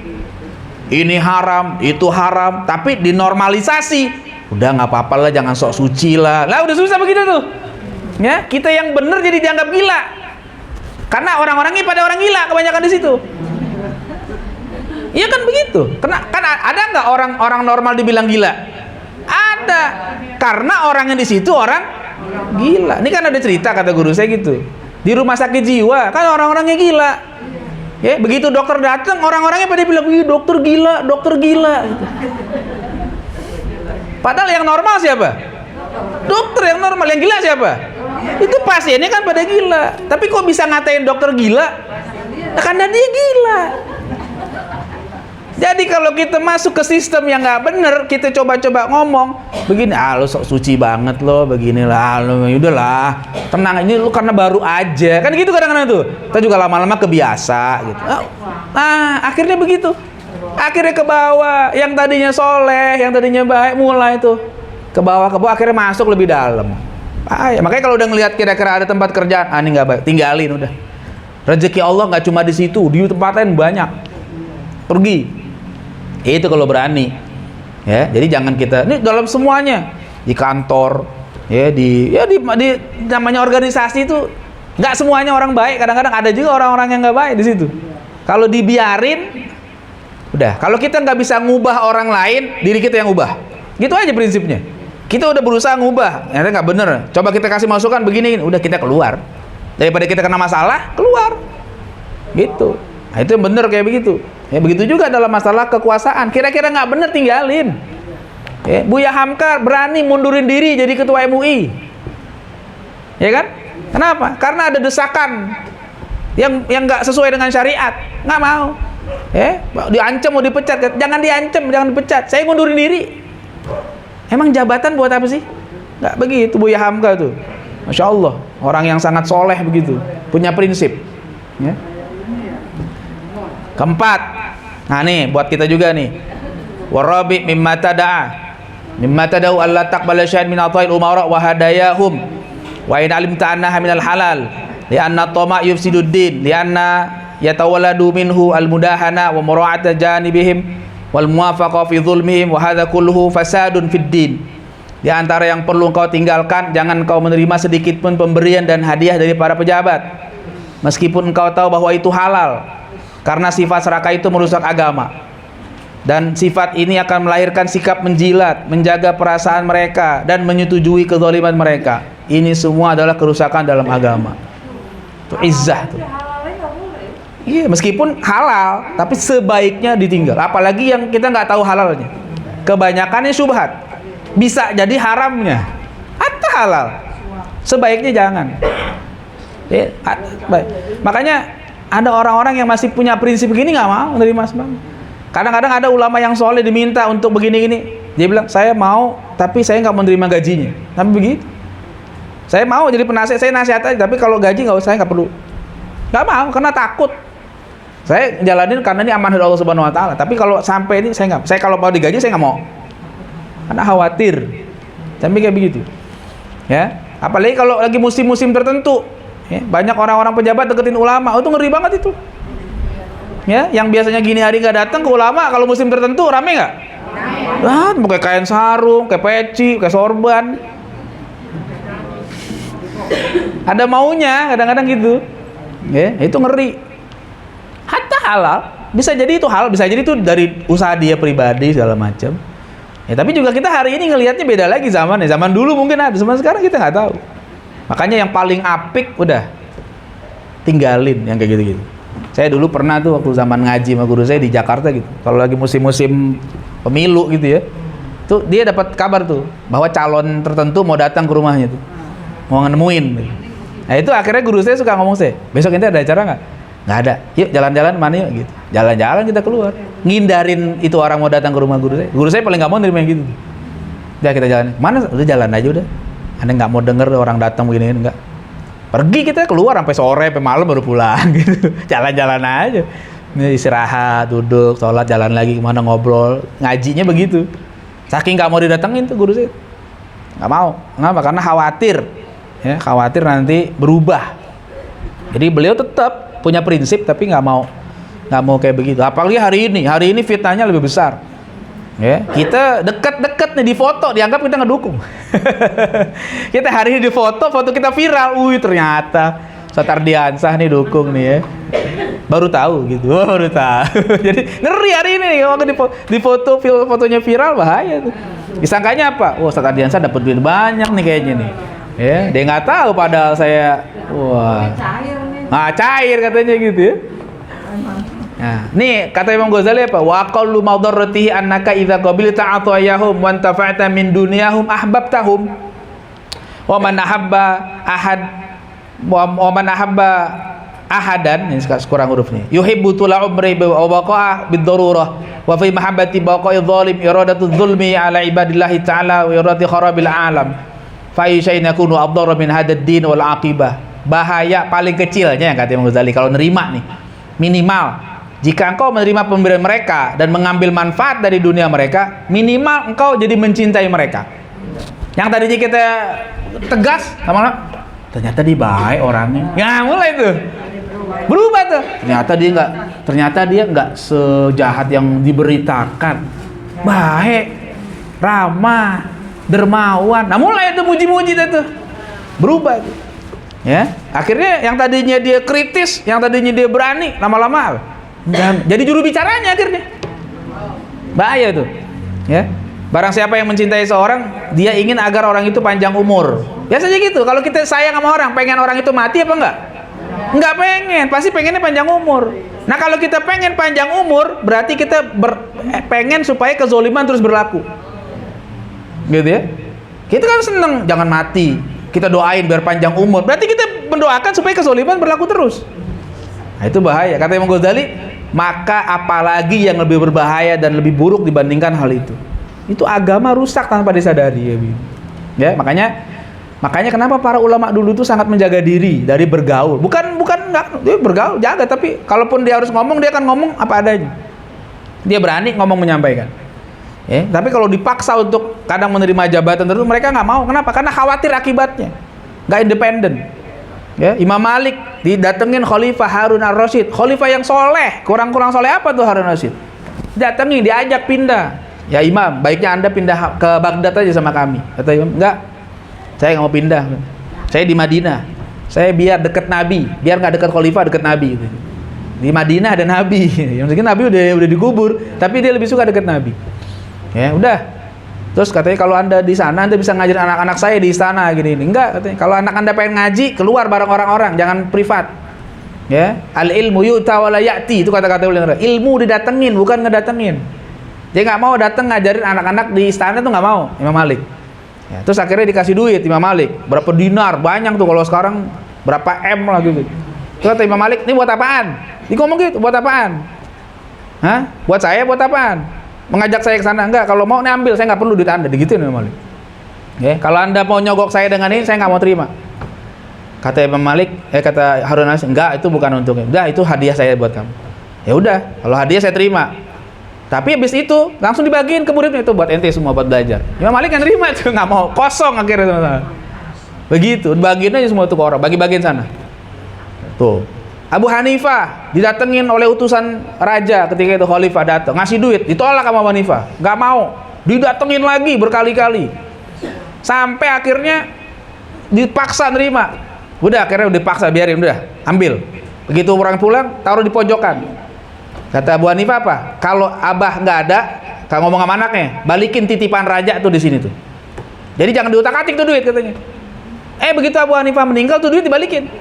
Ini haram, itu haram, tapi dinormalisasi. Udah nggak apa-apa lah, jangan sok suci lah. Lah udah susah begitu tuh. Ya, kita yang bener jadi dianggap gila. Karena orang-orangnya pada orang gila kebanyakan di situ. Iya kan begitu. Kan ada nggak orang normal dibilang gila? Ada. Karena orangnya di situ orang gila. Ini kan ada cerita kata guru saya gitu. Di rumah sakit jiwa kan orang-orangnya gila. Ya, begitu dokter datang orang-orangnya pada bilang, "Ih, dokter gila." Gitu. Padahal yang normal siapa? Dokter yang normal. Yang gila siapa? Itu pasiennya kan pada gila. Tapi kok bisa ngatain dokter gila? Karena dia gila. Jadi kalau kita masuk ke sistem yang nggak bener, kita coba-coba ngomong begini, lo sok suci banget lo, beginilah, lo udahlah, tenang, ini lo karena baru aja, kan gitu kadang-kadang tuh. Kita juga lama-lama kebiasa gitu. Nah, akhirnya begitu. Akhirnya ke bawah, yang tadinya soleh, yang tadinya baik, mulai tuh ke bawah, akhirnya masuk lebih dalam. Makanya kalau udah ngelihat kira-kira ada tempat kerjaan, ini nggak baik, tinggalin udah. Rezeki Allah nggak cuma di situ, di tempat lain banyak. Pergi. Itu kalau berani. Ya, jadi jangan kita ini dalam semuanya, di kantor, ya di namanya organisasi itu nggak semuanya orang baik, kadang-kadang ada juga orang-orang yang nggak baik di situ. Kalau dibiarin, udah. Kalau kita nggak bisa ngubah orang lain, diri kita yang ubah. Gitu aja prinsipnya. Kita udah berusaha ngubah, ternyata nggak bener. Coba kita kasih masukan begini, udah kita keluar. Daripada kita kena masalah, keluar. Gitu. Nah, itu yang bener kayak begitu. Ya begitu juga dalam masalah kekuasaan. Kira-kira nggak bener, tinggalin. Buya Hamka berani mundurin diri jadi ketua MUI. Ya kan? Kenapa? Karena ada desakan yang nggak sesuai dengan syariat, nggak mau. Diancam mau dipecat, jangan diancam, jangan dipecat. Saya mundurin diri. Emang jabatan buat apa sih? Nggak begitu Buya Hamka tuh. Masya Allah, orang yang sangat soleh begitu, punya prinsip. Ya. Keempat, nah nih buat kita juga nih. Warabi mimma tada'u alla taqbala syai'an min ata'il umara wa hadayahum wa in alimta annaha minal halal li'anna at-tama' yufsidud din li'anna yatawalladu minhu al-mudahana wa mura'ata janibihim wal muwafaqa fi dhulmihim wa hadha kulluhu fasadun fid din. Di antara yang perlu kau tinggalkan, jangan kau menerima sedikit pun pemberian dan hadiah dari para pejabat meskipun engkau tahu bahwa itu halal, karena sifat serakah itu merusak agama. Dan sifat ini akan melahirkan sikap menjilat, menjaga perasaan mereka, dan menyetujui kezaliman mereka. Ini semua adalah kerusakan dalam agama. Itu izzah tuh. Iya, meskipun halal, tapi sebaiknya ditinggal. Apalagi yang kita nggak tahu halalnya. Kebanyakannya syubhat. Bisa jadi haramnya. Atau halal. Sebaiknya jangan. Baik. Makanya ada orang-orang yang masih punya prinsip begini nggak mau menerima sembako. Kadang-kadang ada ulama yang soleh diminta untuk begini-gini, dia bilang saya mau, tapi saya nggak menerima gajinya. Tapi begitu, saya mau jadi penasihat, saya nasihat aja, tapi kalau gaji nggak usah, saya nggak perlu. Nggak mau, karena takut. Saya jalanin karena ini amanah dari Allah Subhanahu Wa Taala. Tapi kalau sampai ini saya nggak, saya kalau mau digaji saya nggak mau, karena khawatir. Tapi kayak begitu, ya. Apalagi kalau lagi musim-musim tertentu, ya, banyak orang-orang pejabat deketin ulama, itu ngeri banget itu. Ya, yang biasanya gini hari nggak datang ke ulama, kalau musim tertentu rame nggak? Pakai kain sarung, kayak peci, kayak sorban. Ada maunya, kadang-kadang gitu. Ya, itu ngeri. Hatta halal, bisa jadi itu halal, bisa jadi itu dari usaha dia pribadi segala macam. Ya, tapi juga kita hari ini ngelihatnya beda lagi zamannya. Zaman dulu mungkin ada, zaman sekarang kita nggak tahu. Makanya yang paling apik udah tinggalin yang kayak gitu-gitu. Saya dulu pernah tuh waktu zaman ngaji sama guru saya di Jakarta gitu. Kalau lagi musim-musim pemilu gitu ya. Tuh dia dapat kabar tuh bahwa calon tertentu mau datang ke rumahnya tuh. Mau nemuin. Nah, itu akhirnya guru saya suka ngomong saya, "Besok ini ada acara nggak?" "Nggak ada." "Yuk jalan-jalan mana yuk?" gitu. Jalan-jalan kita keluar. Ngindarin itu orang mau datang ke rumah guru saya. Guru saya paling nggak mau nerima yang gitu. Udah kita jalan. "Mana?" "Udah jalan aja udah. Anda nggak mau denger orang datang begini enggak." Pergi kita keluar sampai sore, sampai malam baru pulang gitu. Jalan-jalan aja. Ini istirahat, duduk, sholat, jalan lagi kemana ngobrol. Ngajinya begitu. Saking nggak mau didatengin tuh guru saya. Nggak mau. Kenapa? Karena khawatir. Ya, khawatir nanti berubah. Jadi beliau tetap punya prinsip tapi nggak mau kayak begitu. Apalagi hari ini fitnahnya lebih besar. Ya, kita deket-deket nih di foto, dianggap kita ngedukung. Kita hari ini di foto kita viral. Ternyata Ustaz Ardiansah nih dukung nih ya. Baru tahu gitu. Baru tahu. Jadi ngeri hari ini nih waktu di fotonya viral, bahaya tuh. Disangkanya apa? Ustaz Ardiansah dapat duit banyak nih kayaknya nih. Ya, dia nggak tahu padahal saya cair katanya gitu ya. Nah, nih kata Imam Ghazali apa? Wa qallu madarratihi annaka idza qabilta atayahum wa antafa'ta min dunyahum ahbabtahum. Wa man ahabba ahadan, ini kurang huruf nih. Yuhibbu tula umri wa baqa'a bid-darurah wa fi mahabbati baqa'i dhalim iradatu dzulmi ala ibadillahi ta'ala wa iradati kharabil alam. Fa ayyin yakunu afdharu min hadzal din wal aqibah. Bahaya paling kecilnya kata Imam Ghazali kalau nerima nih. Minimal jika engkau menerima pemberian mereka dan mengambil manfaat dari dunia mereka, minimal engkau jadi mencintai mereka. Yang tadinya kita tegas, ternyata dia baik orangnya. Ya mulai tuh berubah tuh. Ternyata dia nggak sejahat yang diberitakan. Baik, ramah, dermawan. Nah mulai tuh muji-muji tuh. Berubah tuh. Ya, akhirnya yang tadinya dia kritis, yang tadinya dia berani, lama-lama jadi juru bicaranya akhirnya. Bahaya tuh. Ya. Barang siapa yang mencintai seorang, dia ingin agar orang itu panjang umur. Biasanya gitu. Kalau kita sayang sama orang, pengen orang itu mati apa enggak? Enggak pengen, pasti pengennya panjang umur. Nah, kalau kita pengen panjang umur, berarti kita pengen supaya kezoliman terus berlaku. gitu ya. Kita kan seneng jangan mati, kita doain biar panjang umur, berarti kita mendoakan supaya kezaliman berlaku terus. Nah, itu bahaya. Kata Imam Ghazali, maka apalagi yang lebih berbahaya dan lebih buruk dibandingkan hal itu. Itu agama rusak tanpa disadari ya. Ya, makanya kenapa para ulama dulu itu sangat menjaga diri dari bergaul. Bukan nggak dia bergaul, jaga, tapi kalaupun dia harus ngomong, dia akan ngomong apa adanya. Dia berani ngomong menyampaikan. Ya, tapi kalau dipaksa untuk kadang menerima jabatan tertentu, mereka nggak mau. Kenapa? Karena khawatir akibatnya, nggak independen. Ya, Imam Malik didatengin Khalifah Harun ar-Rasyid, Khalifah yang soleh, kurang soleh apa tuh Harun ar-Rasyid? Datengin, diajak pindah. Ya Imam, baiknya Anda pindah ke Baghdad aja sama kami. Kata Imam, enggak, saya nggak mau pindah. Saya di Madinah. Saya biar dekat Nabi, biar nggak dekat Khalifah, dekat Nabi. Di Madinah ada Nabi. Yang mungkin Nabi udah dikubur, tapi dia lebih suka dekat Nabi. Ya udah. Terus katanya kalau Anda di sana, Anda bisa ngajarin anak-anak saya di istana gini. Enggak, katanya. Kalau anak Anda pengen ngaji, keluar bareng orang-orang, jangan privat. Ya, al ilmu yu'ta wa la ya'ti, itu kata-kata beliau. Ilmu didatengin, bukan ngedatengin. Dia nggak mau datang ngajarin anak-anak di istana tuh nggak mau, Imam Malik. Ya, terus akhirnya dikasih duit Imam Malik, berapa dinar, banyak tuh, kalau sekarang berapa M lah gitu. Terus kata Imam Malik, ini buat apaan? Dia ngomong gitu, buat apaan? Hah? Buat saya, buat apaan? Mengajak saya ke sana? Enggak, kalau mau nih ambil, saya nggak perlu duit Anda, digituin Imam Malik. Ya, kalau Anda mau nyogok saya dengan ini, saya nggak mau terima. Kata Imam Malik, kata Harun ar-Rasyid, enggak, itu bukan untuknya. Udah, itu hadiah saya buat kamu. Ya udah, kalau hadiah saya terima. Tapi habis itu langsung dibagiin ke muridnya, itu buat ente semua, buat belajar. Imam Malik kan terima itu, nggak mau, kosong akhirnya teman-teman. Begitu, bagiin aja semua itu ke orang, bagi-bagiin sana. Tuh. Abu Hanifah didatengin oleh utusan raja ketika itu Khalifah datang, ngasih duit, ditolak sama Abu Hanifah, nggak mau, didatengin lagi berkali-kali, sampai akhirnya dipaksa nerima. Udah, akhirnya udah dipaksa, biarin, udah ambil. Begitu orang pulang, taruh di pojokan. Kata Abu Hanifah apa? Kalau abah nggak ada, kalau ngomong sama anaknya, balikin titipan raja tuh di sini tuh. Jadi jangan diutak-atik tuh duit katanya. Begitu Abu Hanifah meninggal tuh duit dibalikin.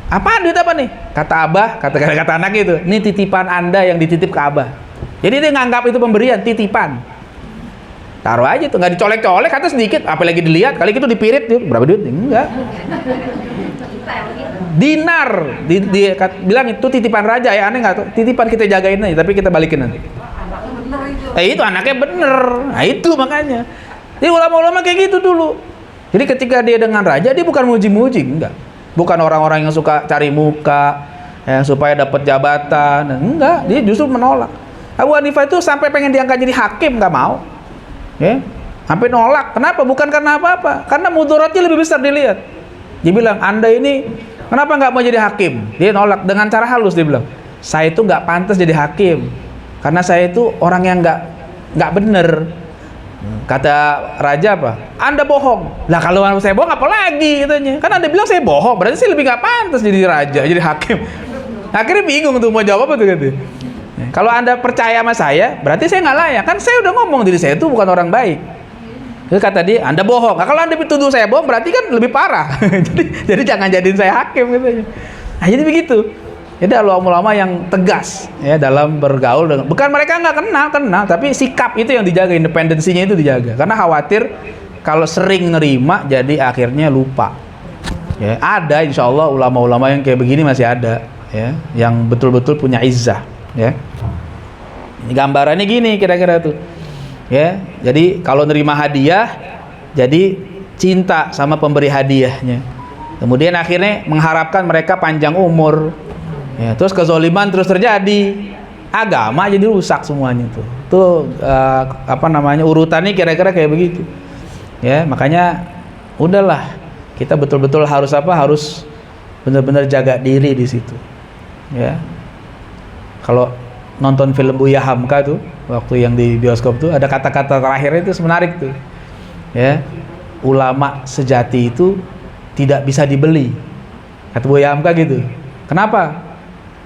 Apaan duit apa nih? Kata abah, kata anak itu, ini titipan Anda yang dititip ke abah. Jadi dia nganggap itu pemberian, titipan. Taruh aja tuh, nggak dicolek-colek, kata sedikit, apalagi dilihat, kali itu dipirit, berapa duit? Enggak. Dinar, bilang itu titipan raja ya, aneh nggak tuh? Titipan kita jagain aja, tapi kita balikin nanti. Itu anaknya bener, nah itu makanya. Jadi ulama-ulama kayak gitu dulu. Jadi ketika dia dengan raja, dia bukan muji-muji, enggak. Bukan orang-orang yang suka cari muka, yang supaya dapat jabatan, enggak. Dia justru menolak. Abu Hanifah itu sampai pengen diangkat jadi hakim, nggak mau. Ya, sampai nolak. Kenapa? Bukan karena apa-apa, karena mudaratnya lebih besar dilihat. Dia bilang, Anda ini kenapa nggak mau jadi hakim? Dia nolak dengan cara halus, dia bilang, saya itu nggak pantas jadi hakim, karena saya itu orang yang nggak bener. Kata raja apa? Anda bohong. Lah kalau saya bohong apa lagi katanya? Kan Anda bilang saya bohong, berarti saya lebih nggak pantas jadi raja, jadi hakim. Akhirnya bingung tuh mau jawab apa tuh gitu. Kalau Anda percaya sama saya, berarti saya nggak layak. Kan saya udah ngomong diri saya itu bukan orang baik. Terus kata dia, Anda bohong. Nah, kalau Anda tuduh saya bohong, berarti kan lebih parah. jadi jangan jadiin saya hakim katanya. Nah, jadi begitu. Jadi ulama-ulama yang tegas ya dalam bergaul dengan, bukan mereka nggak kenal, tapi sikap itu yang dijaga, independensinya itu dijaga. Karena khawatir kalau sering nerima jadi akhirnya lupa. Ya, ada insya Allah ulama-ulama yang kayak begini masih ada, ya, yang betul-betul punya izzah. Ya, ini gambarannya gini kira-kira tuh. Ya, jadi kalau nerima hadiah, jadi cinta sama pemberi hadiahnya. Kemudian akhirnya mengharapkan mereka panjang umur. Ya, terus kezoliman terus terjadi, agama jadi rusak semuanya tuh. Tuh urutannya kira-kira kayak begitu. Ya, makanya udahlah, kita betul-betul harus benar-benar jaga diri di situ. Ya. Kalau nonton film Buya Hamka tuh, waktu yang di bioskop tuh ada kata-kata terakhirnya itu menarik tuh. Ya. Ulama sejati itu tidak bisa dibeli. Kata Buya Hamka gitu. Kenapa?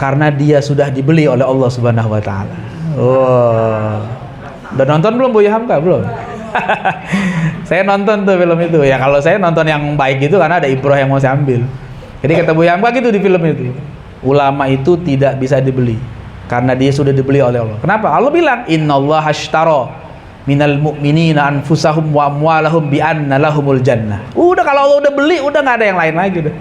Karena dia sudah dibeli oleh Allah Subhanahu wa taala. Oh. Udah nonton belum Buya Hamka? Belum. Saya nonton tuh film itu. Ya kalau saya nonton yang baik itu karena ada ibrah yang mau saya ambil. Jadi kata Buya Hamka gitu di film itu. Ulama itu tidak bisa dibeli karena dia sudah dibeli oleh Allah. Kenapa? Allah bilang, "Innallaha ashtara minal mu'minina anfusahum wa amwalahum bi anna lahumul jannah. Udah, kalau Allah udah beli, udah nggak ada yang lain lagi udah.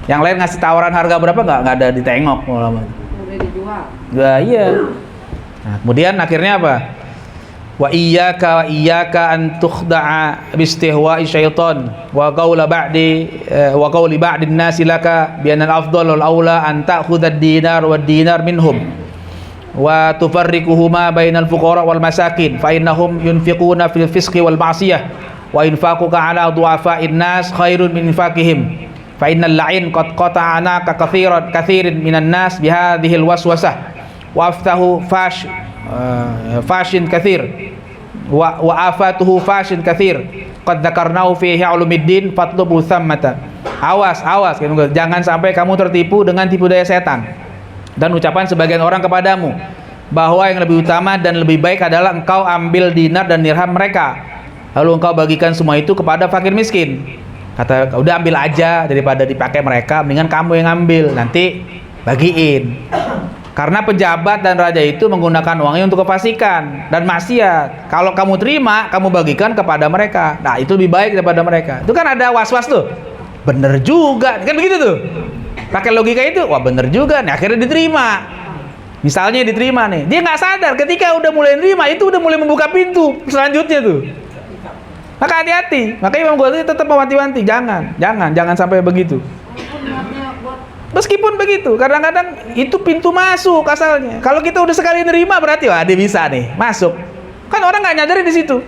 Yang lain ngasih tawaran harga berapa nggak ada ditengok ulama. Udah dijual. Nah, iya. Nah, kemudian akhirnya apa? Wa iyyaka an tukhda'a bistihwa'i syaitan wa qawli ba'din nasi laka bi anna al-afdal wal aula an ta'khudha ad-dinar wad dinar minhum wa tufarriquhuma bainal fuqara wal masakin fa innahum yunfiquna fil fisqi wal ma'siyah wa infaquka ala du'afa'in nas khairun min infaqihim fa innal la'in qad qata'ana ka kathirin minan nas bi hadhihi al waswasah wa aftahu fashin kathir wa afatuhu fashin kathir qad dzakarnahu fi ihya ulumuddin fatlubu thammata. Awas jangan sampai kamu tertipu dengan tipu daya setan dan ucapan sebagian orang kepadamu bahwa yang lebih utama dan lebih baik adalah engkau ambil dinar dan dirham mereka lalu engkau bagikan semua itu kepada fakir miskin. Kata, udah ambil aja daripada dipakai mereka, mendingan kamu yang ambil, nanti bagiin. Karena pejabat dan raja itu menggunakan uangnya untuk kefasikan dan maksiat. Kalau kamu terima, kamu bagikan kepada mereka. Nah, itu lebih baik daripada mereka. Itu kan ada was-was tuh. Bener juga, kan begitu tuh. Pakai logika itu, wah bener juga nih, akhirnya diterima. Misalnya diterima nih, dia nggak sadar ketika udah mulai nerima, itu udah mulai membuka pintu selanjutnya tuh. Maka hati-hati. Makanya Imam Ghazali tetap mewanti-wanti, jangan sampai begitu. Meskipun begitu, kadang-kadang itu pintu masuk asalnya. Kalau kita udah sekali nerima berarti wah dia bisa nih masuk. Kan orang nggak nyadarin di situ.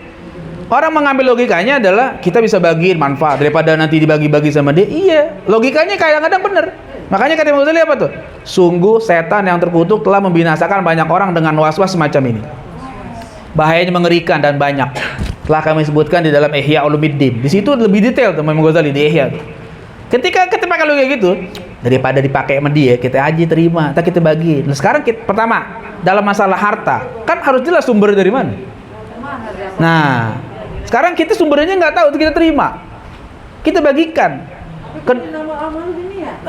Orang mengambil logikanya adalah kita bisa bagiin manfaat daripada nanti dibagi-bagi sama dia. Iya, logikanya kadang-kadang bener. Makanya kata Imam Ghazali apa tuh? Sungguh setan yang terkutuk telah membinasakan banyak orang dengan was-was semacam ini. Bahayanya mengerikan dan banyak. Telah kami sebutkan di dalam Ihya Ulumuddin. Di situ lebih detail tuh Imam Ghazali di Ihya. Ketika kita pakai logika gitu, daripada dipakai sama dia, kita aja terima, kita bagi. Nah, sekarang pertama, dalam masalah harta, kan harus jelas sumber dari mana. Nah, sekarang kita sumbernya nggak tahu, kita terima, kita bagikan.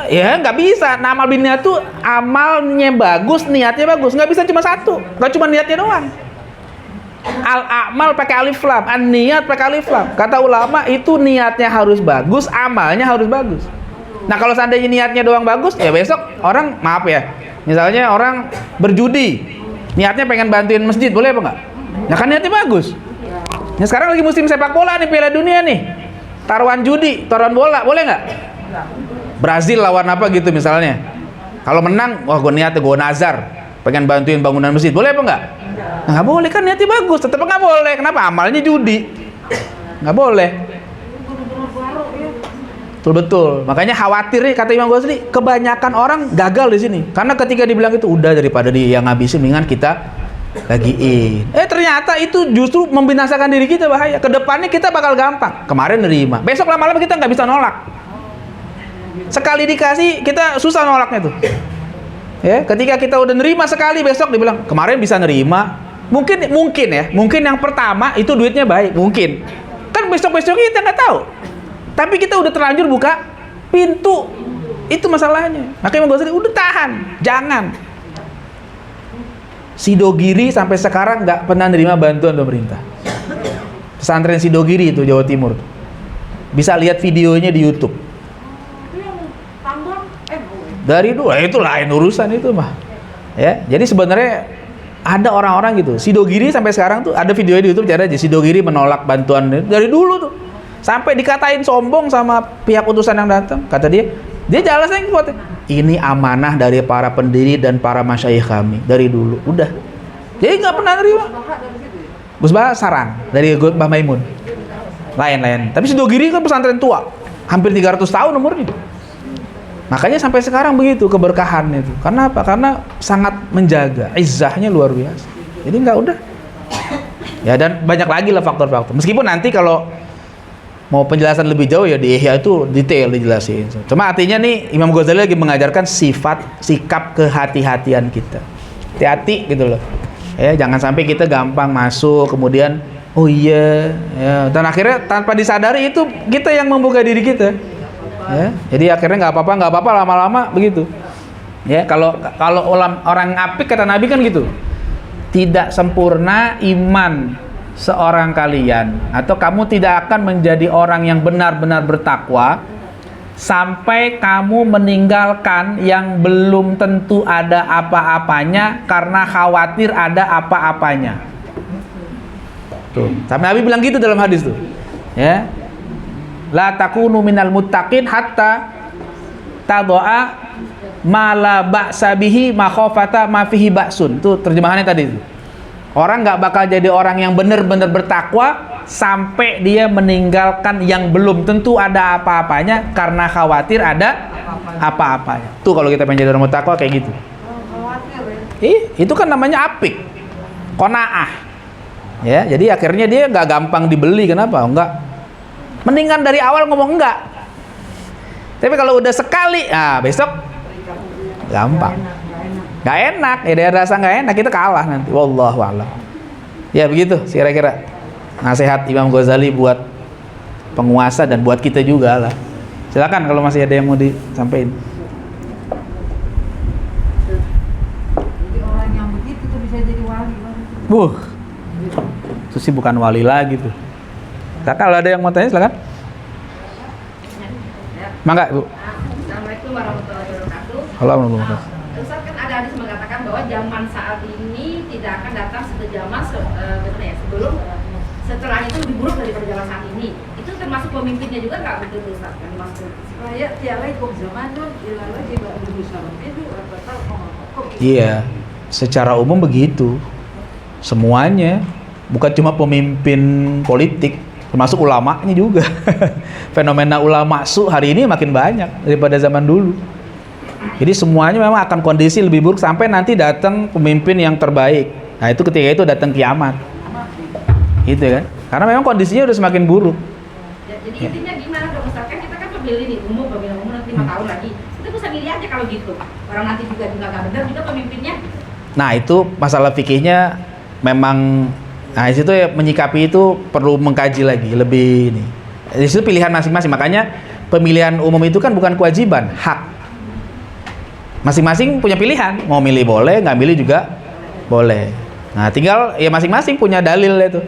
Ya nggak bisa. Nama binnya tuh amalnya bagus, niatnya bagus. Nggak bisa cuma satu, nggak cuma niatnya doang. Al-amal pakai alif lam, an-niat pakai alif lam. Kata ulama itu niatnya harus bagus, amalnya harus bagus. Nah kalau seandainya niatnya doang bagus, ya besok orang, maaf ya, misalnya orang berjudi, niatnya pengen bantuin masjid, boleh apa enggak? Nah kan niatnya bagus. Nah sekarang lagi musim sepak bola nih, Piala Dunia nih, taruhan judi, taruhan bola, boleh nggak? Brazil lawan apa gitu misalnya. Kalau menang, wah gue niatnya gue nazar, pengen bantuin bangunan masjid, boleh apa enggak? Nah, nggak boleh, kan niatnya bagus, tetap nggak boleh. Kenapa? Amalnya judi, nggak boleh. Betul. Makanya khawatir nih, kata Imam Ghazali, kebanyakan orang gagal di sini. Karena ketika dibilang itu udah daripada dia yang ngabisin, mendingan kita bagiin. Ternyata itu justru membinasakan diri kita, bahaya. Kedepannya kita bakal gampang. Kemarin nerima, besok lama-lama kita nggak bisa nolak. Sekali dikasih kita susah nolaknya tuh. Ya, ketika kita udah nerima sekali, besok dibilang kemarin bisa nerima. Mungkin yang pertama itu duitnya baik, mungkin. Kan besok-besoknya kita nggak tahu. Tapi kita udah terlanjur buka pintu. Itu masalahnya. Makanya Imam Ghazali udah tahan, jangan. Sidogiri sampai sekarang nggak pernah nerima bantuan pemerintah. Pesantren Sidogiri itu Jawa Timur. Bisa lihat videonya di YouTube. Dari dulu, itu lain urusan itu mah. Ya, jadi sebenarnya ada orang-orang gitu. Sidogiri sampai sekarang tuh ada videonya di YouTube, cara aja Sidogiri menolak bantuan dari dulu tuh. Sampai dikatain sombong sama pihak utusan yang datang. Kata dia jelasnya kuat. Ini amanah dari para pendiri dan para masyayikh kami dari dulu. Udah. Jadi nggak pernah nerima. Gus Bah Sarang dari Mbah Maimun. Lain-lain. Tapi Sidogiri kan pesantren tua. Hampir 300 tahun umurnya. Makanya sampai sekarang begitu keberkahannya itu. Karena apa? Karena sangat menjaga, izzahnya luar biasa. Jadi nggak udah. Ya dan banyak lagi lah faktor-faktor. Meskipun nanti kalau mau penjelasan lebih jauh ya di Ihya itu detail dijelasin. Cuma artinya nih Imam Ghazali lagi mengajarkan sikap kehati-hatian kita. Hati-hati gitu loh. Ya jangan sampai kita gampang masuk kemudian oh iya ya, dan akhirnya tanpa disadari itu kita yang membuka diri kita. Ya, jadi akhirnya nggak apa-apa lama-lama begitu. Ya, kalau orang apik kata Nabi kan gitu. Tidak sempurna iman seorang kalian atau kamu tidak akan menjadi orang yang benar-benar bertakwa sampai kamu meninggalkan yang belum tentu ada apa-apanya karena khawatir ada apa-apanya. Tuh, sampai Nabi bilang gitu dalam hadis tuh. Ya. La takunu minal muttaqin hatta tadoa ma la ba'sa bihi makhafata ma fihi ba'sun. Tuh terjemahannya tadi tuh. Orang nggak bakal jadi orang yang benar-benar bertakwa sampai dia meninggalkan yang belum tentu ada apa-apanya karena khawatir ada apa-apanya. Tuh kalau kita pengen jadi orang bertakwa kayak gitu. Itu kan namanya apik, qanaah. Ya, jadi akhirnya dia nggak gampang dibeli. Kenapa? Enggak. Mendingan dari awal ngomong enggak. Tapi kalau udah sekali, besok gampang. Nggak enak, ya ada rasa nggak enak, kita kalah nanti. Wallahu a'lam. Ya begitu, kira-kira nasihat Imam Ghazali buat penguasa dan buat kita juga lah. Silakan kalau masih ada yang mau disampaikan. Jadi orang yang begitu tuh bisa jadi wali. Itu sih bukan wali lagi tuh. Nah, kalau ada yang mau tanya silakan. Mangga, Bu. Assalamualaikum warahmatullahi wabarakatuh. Halo. Ustaz, kan ada hadis mengatakan bahwa zaman saat ini tidak akan datang sebelum setelah itu lebih buruk daripada zaman saat ini. Itu termasuk pemimpinnya juga nggak begitu, Ustaz? Kan masuk. Supaya tiada ikut zaman tuh ilalah juga berusaha itu atau Iya, secara umum begitu. Semuanya, bukan cuma pemimpin politik, termasuk ulamanya juga. Fenomena ulama su hari ini makin banyak daripada zaman dulu. Jadi semuanya memang akan kondisi lebih buruk sampai nanti datang pemimpin yang terbaik. Nah itu ketika itu datang kiamat. Gitu kan? Karena memang kondisinya udah semakin buruk. Jadi intinya gimana dong, Ustaz? Kan kita kan pemilih nih, pemilihan umum nanti 5 tahun lagi. Kita bisa milih aja kalau gitu. Orang nanti juga nggak benar juga pemimpinnya. Nah itu masalah fikihnya memang, nah disitu ya menyikapi itu perlu mengkaji lagi lebih ini. Di situ pilihan masing-masing. Makanya pemilihan umum itu kan bukan kewajiban, hak. Masing-masing punya pilihan, mau milih boleh, nggak milih juga boleh. Nah tinggal ya masing-masing punya dalil itu.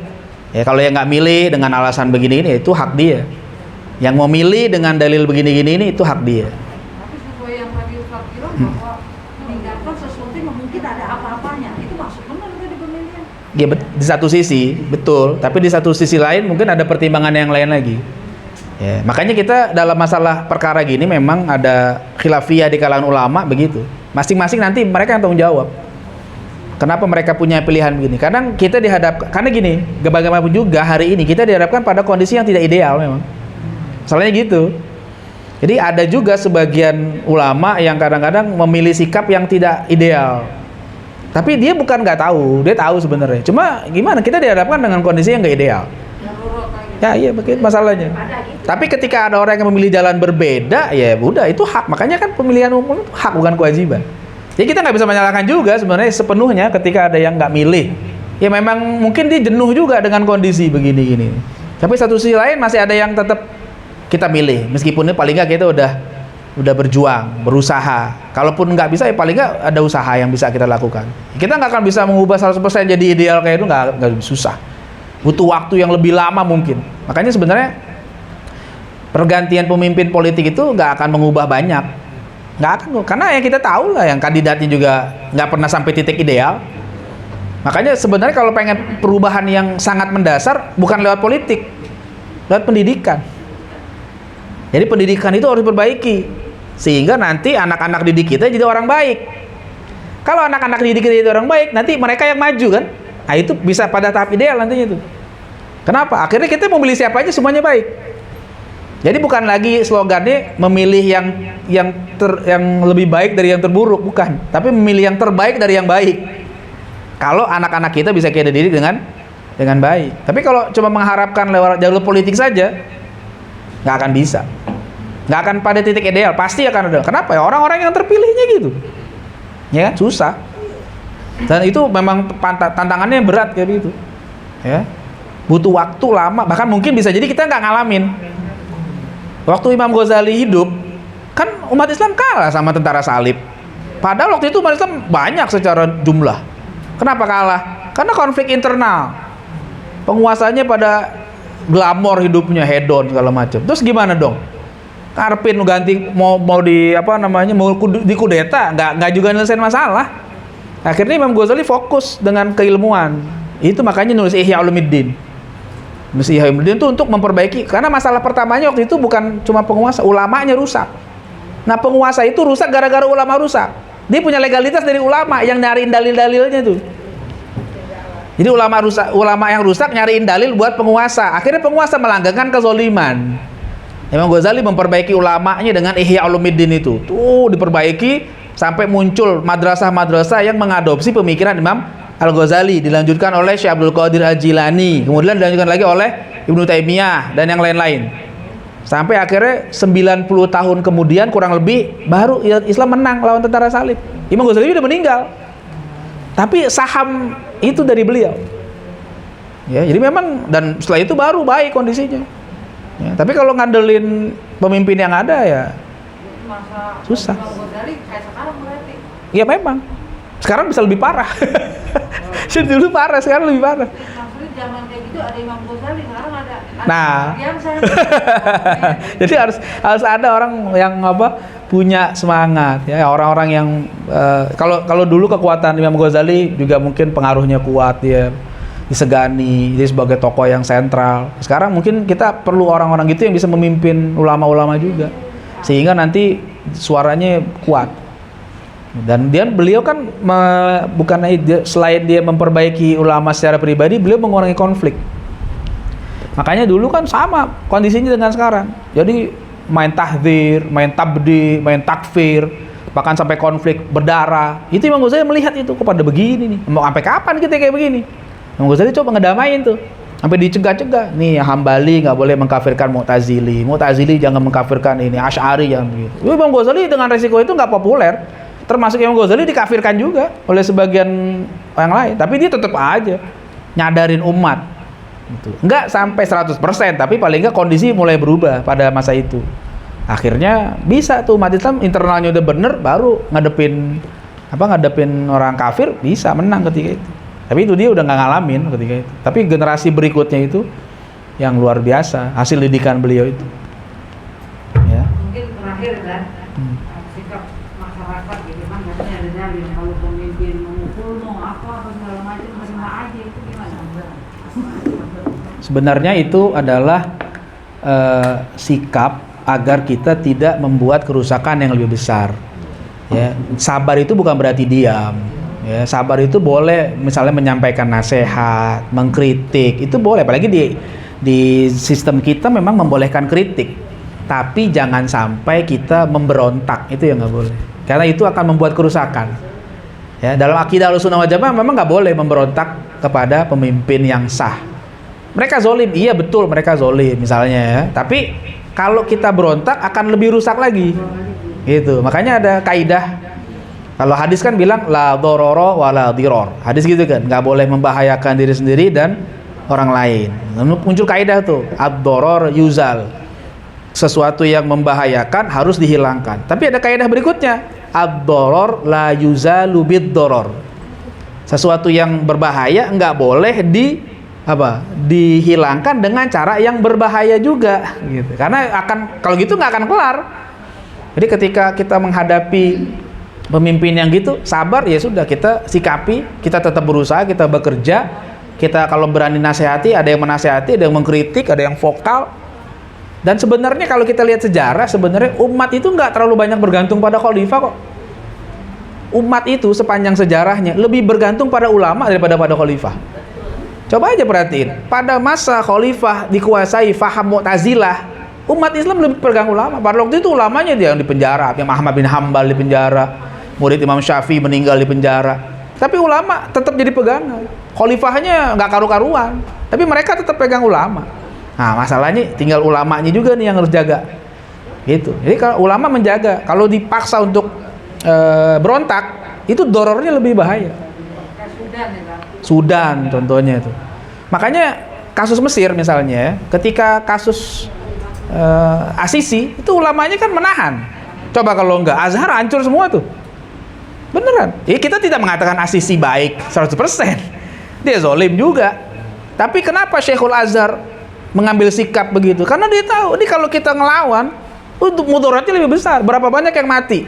Ya kalau yang nggak milih dengan alasan begini ini itu hak dia. Yang mau milih dengan dalil begini-gini ini itu hak dia. Tapi sesuai yang tadi Ustaz bilang bahwa meninggalkan sesuatu yang mungkin ada apa-apanya, itu masuk benar itu di pemilihan. Ya di satu sisi betul, tapi di satu sisi lain mungkin ada pertimbangan yang lain lagi. Ya, makanya kita dalam masalah perkara gini memang ada khilafiyah di kalangan ulama begitu. Masing-masing nanti mereka yang tanggung jawab. Kenapa mereka punya pilihan begini? Kadang kita dihadapkan, karena gini, bagaimanapun juga hari ini kita dihadapkan pada kondisi yang tidak ideal memang. Soalnya gitu. Jadi ada juga sebagian ulama yang kadang-kadang memilih sikap yang tidak ideal. Tapi dia bukan nggak tahu, dia tahu sebenarnya. Cuma gimana? Kita dihadapkan dengan kondisi yang nggak ideal. Ya iya begitu masalahnya. Tapi ketika ada orang yang memilih jalan berbeda, ya udah itu hak. Makanya kan pemilihan umum itu hak bukan kewajiban. Jadi kita nggak bisa menyalahkan juga sebenarnya sepenuhnya ketika ada yang nggak milih. Ya memang mungkin dia jenuh juga dengan kondisi begini-gini. Tapi satu sisi lain masih ada yang tetap kita milih. Meskipun ini paling nggak kita udah berjuang, berusaha. Kalaupun nggak bisa ya paling nggak ada usaha yang bisa kita lakukan. Kita nggak akan bisa mengubah 100% jadi ideal kayak itu, nggak susah. Butuh waktu yang lebih lama mungkin. Makanya sebenarnya pergantian pemimpin politik itu nggak akan mengubah banyak, nggak akan, karena yang kita tahu lah yang kandidatnya juga nggak pernah sampai titik ideal. Makanya sebenarnya kalau pengen perubahan yang sangat mendasar bukan lewat politik, lewat pendidikan. Jadi pendidikan itu harus diperbaiki sehingga nanti anak-anak didik kita jadi orang baik. Kalau anak-anak didik kita jadi orang baik, nanti mereka yang maju kan. Nah itu bisa pada tahap ideal nantinya itu. Kenapa? Akhirnya kita memilih siapa aja semuanya baik. Jadi bukan lagi slogannya memilih yang lebih baik dari yang terburuk, bukan. Tapi memilih yang terbaik dari yang baik. Kalau anak-anak kita bisa kita didik dengan baik. Tapi kalau cuma mengharapkan lewat jalur politik saja, nggak akan bisa. Nggak akan pada titik ideal. Pasti akan ada. Kenapa ya? Orang-orang yang terpilihnya gitu. Ya kan? Susah. Dan itu memang tantangannya berat kayak gitu. Ya. Butuh waktu lama, bahkan mungkin bisa jadi kita nggak ngalamin. Waktu Imam Ghazali hidup, kan umat Islam kalah sama tentara salib. Padahal waktu itu umat Islam banyak secara jumlah. Kenapa kalah? Karena konflik internal. penguasanya pada glamor hidupnya, hedon segala macam. Terus gimana dong? Karpin ganti mau di apa namanya, mau dikudeta, nggak juga nyelesain masalah. Akhirnya Imam Ghazali fokus dengan keilmuan. Itu makanya nulis Ihya Ulumuddin. Nulis Ihya Ulumuddin itu untuk memperbaiki, karena masalah pertamanya waktu itu bukan cuma penguasa, ulamanya rusak. Nah, penguasa itu rusak gara-gara ulama rusak. Dia punya legalitas dari ulama yang nyariin dalil-dalilnya tuh. Jadi ulama yang rusak nyariin dalil buat penguasa. Akhirnya penguasa melanggengkan kezoliman. Imam Ghazali memperbaiki ulamanya dengan Ihya Ulumuddin itu. Tuh diperbaiki sampai muncul madrasah-madrasah yang mengadopsi pemikiran Imam Al-Ghazali, dilanjutkan oleh Syekh Abdul Qadir Al-Jilani, kemudian dilanjutkan lagi oleh Ibnu Taimiyah dan yang lain-lain. Sampai akhirnya 90 tahun kemudian kurang lebih baru Islam menang lawan tentara salib. Imam Ghazali udah meninggal. Tapi saham itu dari beliau. Ya, jadi memang, dan setelah itu baru baik kondisinya. Ya, tapi kalau ngandelin pemimpin yang ada ya Masa susah. Imam Ghazali kayak sekarang berarti. Ya memang. Sekarang bisa lebih parah. Dulu parah, sekarang lebih parah. Maksudnya zaman kayak gitu ada Imam Ghazali, sekarang ada Nah. yang saya Jadi harus ada orang yang punya semangat ya, orang-orang yang kalau dulu kekuatan Imam Ghazali juga mungkin pengaruhnya kuat, dia disegani, dia sebagai tokoh yang sentral. Sekarang mungkin kita perlu orang-orang gitu yang bisa memimpin ulama-ulama juga, sehingga nanti suaranya kuat. Dan beliau kan selain dia memperbaiki ulama secara pribadi, beliau mengurangi konflik. Makanya dulu kan sama kondisinya dengan sekarang. Jadi main tahdzir, main tabdi, main takfir, bahkan sampai konflik berdarah. Itu Imam Ghazali melihat itu kok pada begini nih. Mau sampai kapan kita kayak begini? Imam Ghazali coba ngedamain tuh. Sampai dicegah-cegah. Nih Hambali nggak boleh mengkafirkan Mu'tazili. Mu'tazili jangan mengkafirkan ini, Asy'ari jangan begitu. Imam Ghazali dengan resiko itu nggak populer. Termasuk Imam Ghazali dikafirkan juga oleh sebagian yang lain. Tapi dia tetap aja nyadarin umat. Gitu. Enggak sampai 100%, tapi paling enggak kondisi mulai berubah pada masa itu. Akhirnya bisa tuh umat Islam internalnya udah bener, baru ngadepin orang kafir bisa menang ketika itu. Tapi itu dia udah nggak ngalamin ketika itu. Tapi generasi berikutnya itu yang luar biasa hasil didikan beliau itu. Ya. mungkin terakhir kan sikap masyarakat gitu kan, katanya ada dalil kalau pemimpin memukul mau apa segala macam terima aja, itu gimana? Sebenarnya itu adalah sikap agar kita tidak membuat kerusakan yang lebih besar. Ya, sabar itu bukan berarti diam. Ya, sabar itu boleh misalnya menyampaikan nasihat, mengkritik, itu boleh. Apalagi di sistem kita memang membolehkan kritik. Tapi jangan sampai kita memberontak, itu yang nggak boleh. Karena itu akan membuat kerusakan. Ya, dalam akidah Ahlussunnah wal Jamaah memang nggak boleh memberontak kepada pemimpin yang sah. Mereka zolim, iya betul mereka zolim misalnya ya. Tapi kalau kita berontak akan lebih rusak lagi. Gitu. Makanya ada kaidah. Kalau hadis kan bilang la dororo wa la diror. Hadis gitu kan, nggak boleh membahayakan diri sendiri dan orang lain. Muncul kaidah tuh, ad-doror yuzal. Sesuatu yang membahayakan harus dihilangkan. Tapi ada kaidah berikutnya, ad-doror la yuzalu bid-doror. Sesuatu yang berbahaya nggak boleh dihilangkan dengan cara yang berbahaya juga gitu. Karena kalau gitu nggak akan kelar. Jadi ketika kita menghadapi pemimpin yang gitu, sabar ya sudah, kita sikapi, kita tetap berusaha, kita bekerja, kita kalau berani nasihati, ada yang menasihati, ada yang mengkritik, ada yang vokal. Dan sebenarnya kalau kita lihat sejarah, sebenarnya umat itu nggak terlalu banyak bergantung pada khalifah kok. Umat itu sepanjang sejarahnya lebih bergantung pada ulama daripada pada khalifah. Coba aja perhatiin, pada masa khalifah dikuasai faham Mu'tazilah, umat Islam lebih pegang ulama. Pada waktu itu ulamanya dia yang dipenjara, Imam Ahmad bin Hambal dipenjara, murid Imam Syafi'i meninggal di penjara. Tapi ulama tetap jadi pegangan. Khalifahnya nggak karu-karuan, tapi mereka tetap pegang ulama. Nah, masalahnya tinggal ulamanya juga nih yang harus jaga. Gitu. Jadi kalau ulama menjaga, kalau dipaksa untuk berontak, itu dorornya lebih bahaya. Kayak Sudan ya kan? Sudan contohnya itu. Makanya kasus Mesir misalnya, ketika kasus Asisi, itu ulamanya kan menahan. Coba kalau enggak, Azhar hancur semua tuh. Beneran. Kita tidak mengatakan Asisi baik 100%. Dia zolim juga. Tapi kenapa Syekhul Azhar mengambil sikap begitu? Karena dia tahu, ini kalau kita ngelawan, untuk mudaratnya lebih besar. Berapa banyak yang mati?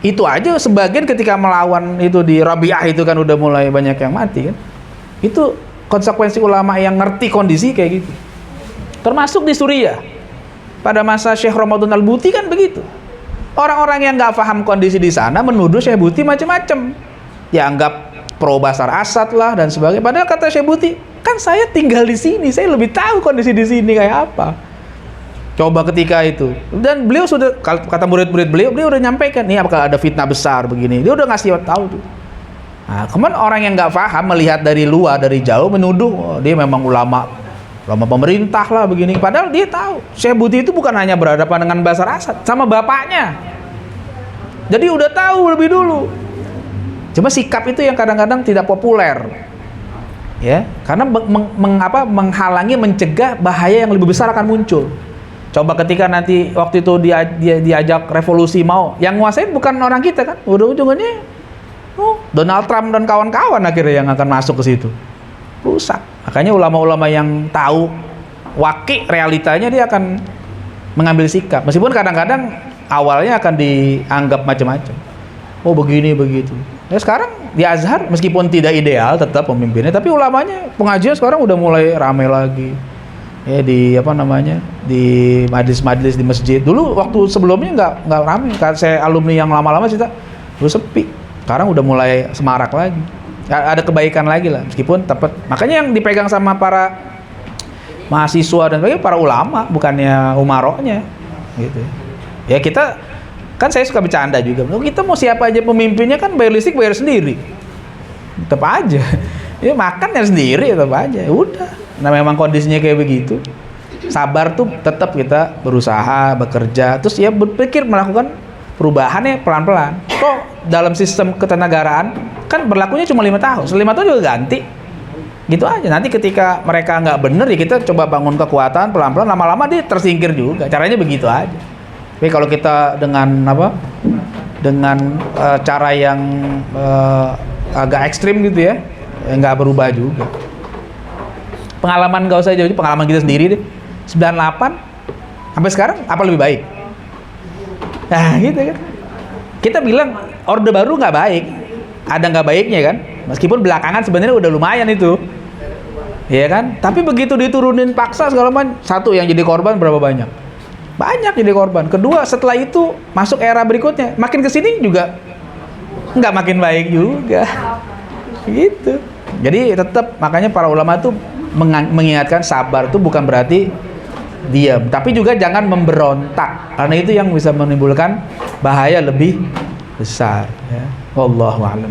Itu aja sebagian ketika melawan itu di Rabi'ah itu kan udah mulai banyak yang mati kan. Itu konsekuensi ulama yang ngerti kondisi kayak gitu. Termasuk di Suriah. Pada masa Syekh Ramadan Al-Buti kan begitu. Orang-orang yang nggak paham kondisi di sana menuduh Syekh Buti macam-macam. Ya anggap pro Bashar Assad lah dan sebagainya. Padahal kata Syekh Buti, kan saya tinggal di sini, saya lebih tahu kondisi di sini kayak apa. Coba ketika itu, dan beliau sudah, kata murid-murid beliau udah nyampaikan, nih apakah ada fitnah besar begini, dia udah ngasih tahu tuh. Nah, kemudian orang yang nggak paham melihat dari luar, dari jauh menuduh, oh, dia memang ulama pemerintah lah begini. Padahal dia tahu, Syekh Buti itu bukan hanya berhadapan dengan Bashar Assad, sama bapaknya. Jadi udah tahu lebih dulu. Cuma sikap itu yang kadang-kadang tidak populer, ya, karena menghalangi, mencegah bahaya yang lebih besar akan muncul. Coba ketika nanti waktu itu diajak revolusi mau, yang nguasain bukan orang kita kan, ujung-ujungnya Donald Trump dan kawan-kawan akhirnya yang akan masuk ke situ, rusak. Makanya ulama-ulama yang tahu wakil realitanya dia akan mengambil sikap, meskipun kadang-kadang awalnya akan dianggap macam-macam. Oh begini begitu. Ya sekarang di Azhar meskipun tidak ideal tetap pemimpinnya, tapi ulamanya pengajian sekarang udah mulai ramai lagi. Ya di di majlis-majlis di masjid. Dulu waktu sebelumnya nggak ramai. Saya alumni yang lama-lama sih dulu sepi. Sekarang udah mulai semarak lagi. Ada kebaikan lagi lah meskipun tepat. Makanya yang dipegang sama para mahasiswa dan sebagainya para ulama, bukannya umaroknya gitu. Ya kita kan, saya suka bercanda juga. Kita mau siapa aja pemimpinnya kan bayar listrik bayar sendiri. Tetap aja. Ya makannya sendiri tetap aja. Ya udah. Nah memang kondisinya kayak begitu. Sabar tuh tetap kita berusaha, bekerja, terus ya berpikir melakukan perubahannya pelan-pelan. Kok dalam sistem ketenagaraan kan berlakunya cuma 5 tahun. 5 tahun juga ganti. Gitu aja. Nanti ketika mereka nggak bener ya kita coba bangun kekuatan pelan-pelan, lama-lama dia tersingkir juga. Caranya begitu aja. Tapi kalau kita dengan cara yang agak ekstrim gitu ya, nggak berubah juga. Pengalaman nggak usah jauh, pengalaman kita sendiri deh. 98 sampai sekarang apa lebih baik? Nah gitu kan. Kita bilang Orde Baru nggak baik, ada nggak baiknya kan? Meskipun belakangan sebenarnya udah lumayan itu, ya kan? Tapi begitu diturunin paksa segala macam, satu yang jadi korban berapa banyak? Banyak jadi korban. Kedua, setelah itu masuk era berikutnya, makin kesini juga nggak makin baik juga, gitu. Jadi tetap makanya para ulama itu mengingatkan sabar itu bukan berarti diam, tapi juga jangan memberontak, karena itu yang bisa menimbulkan bahaya lebih besar. Ya. Wallahu a'lam.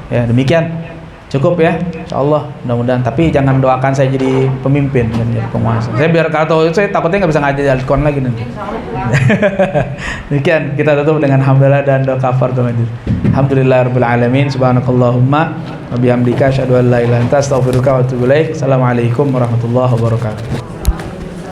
Ya demikian. Cukup ya, insyaallah, mudah-mudahan. Tapi jangan doakan saya jadi pemimpin dan jadi penguasa. Saya biar kalau saya takutnya nggak bisa ngajar Al-Quran lagi nanti. Demikian kita tutup dengan hamdalah dan doa kafaratul majlis. Alhamdulillahirabbil alamin. Subhanakallahumma wa bihamdika asyhadu an la ilaha illa anta astaghfiruka wa atubu ilaik. Assalamualaikum warahmatullahi wabarakatuh.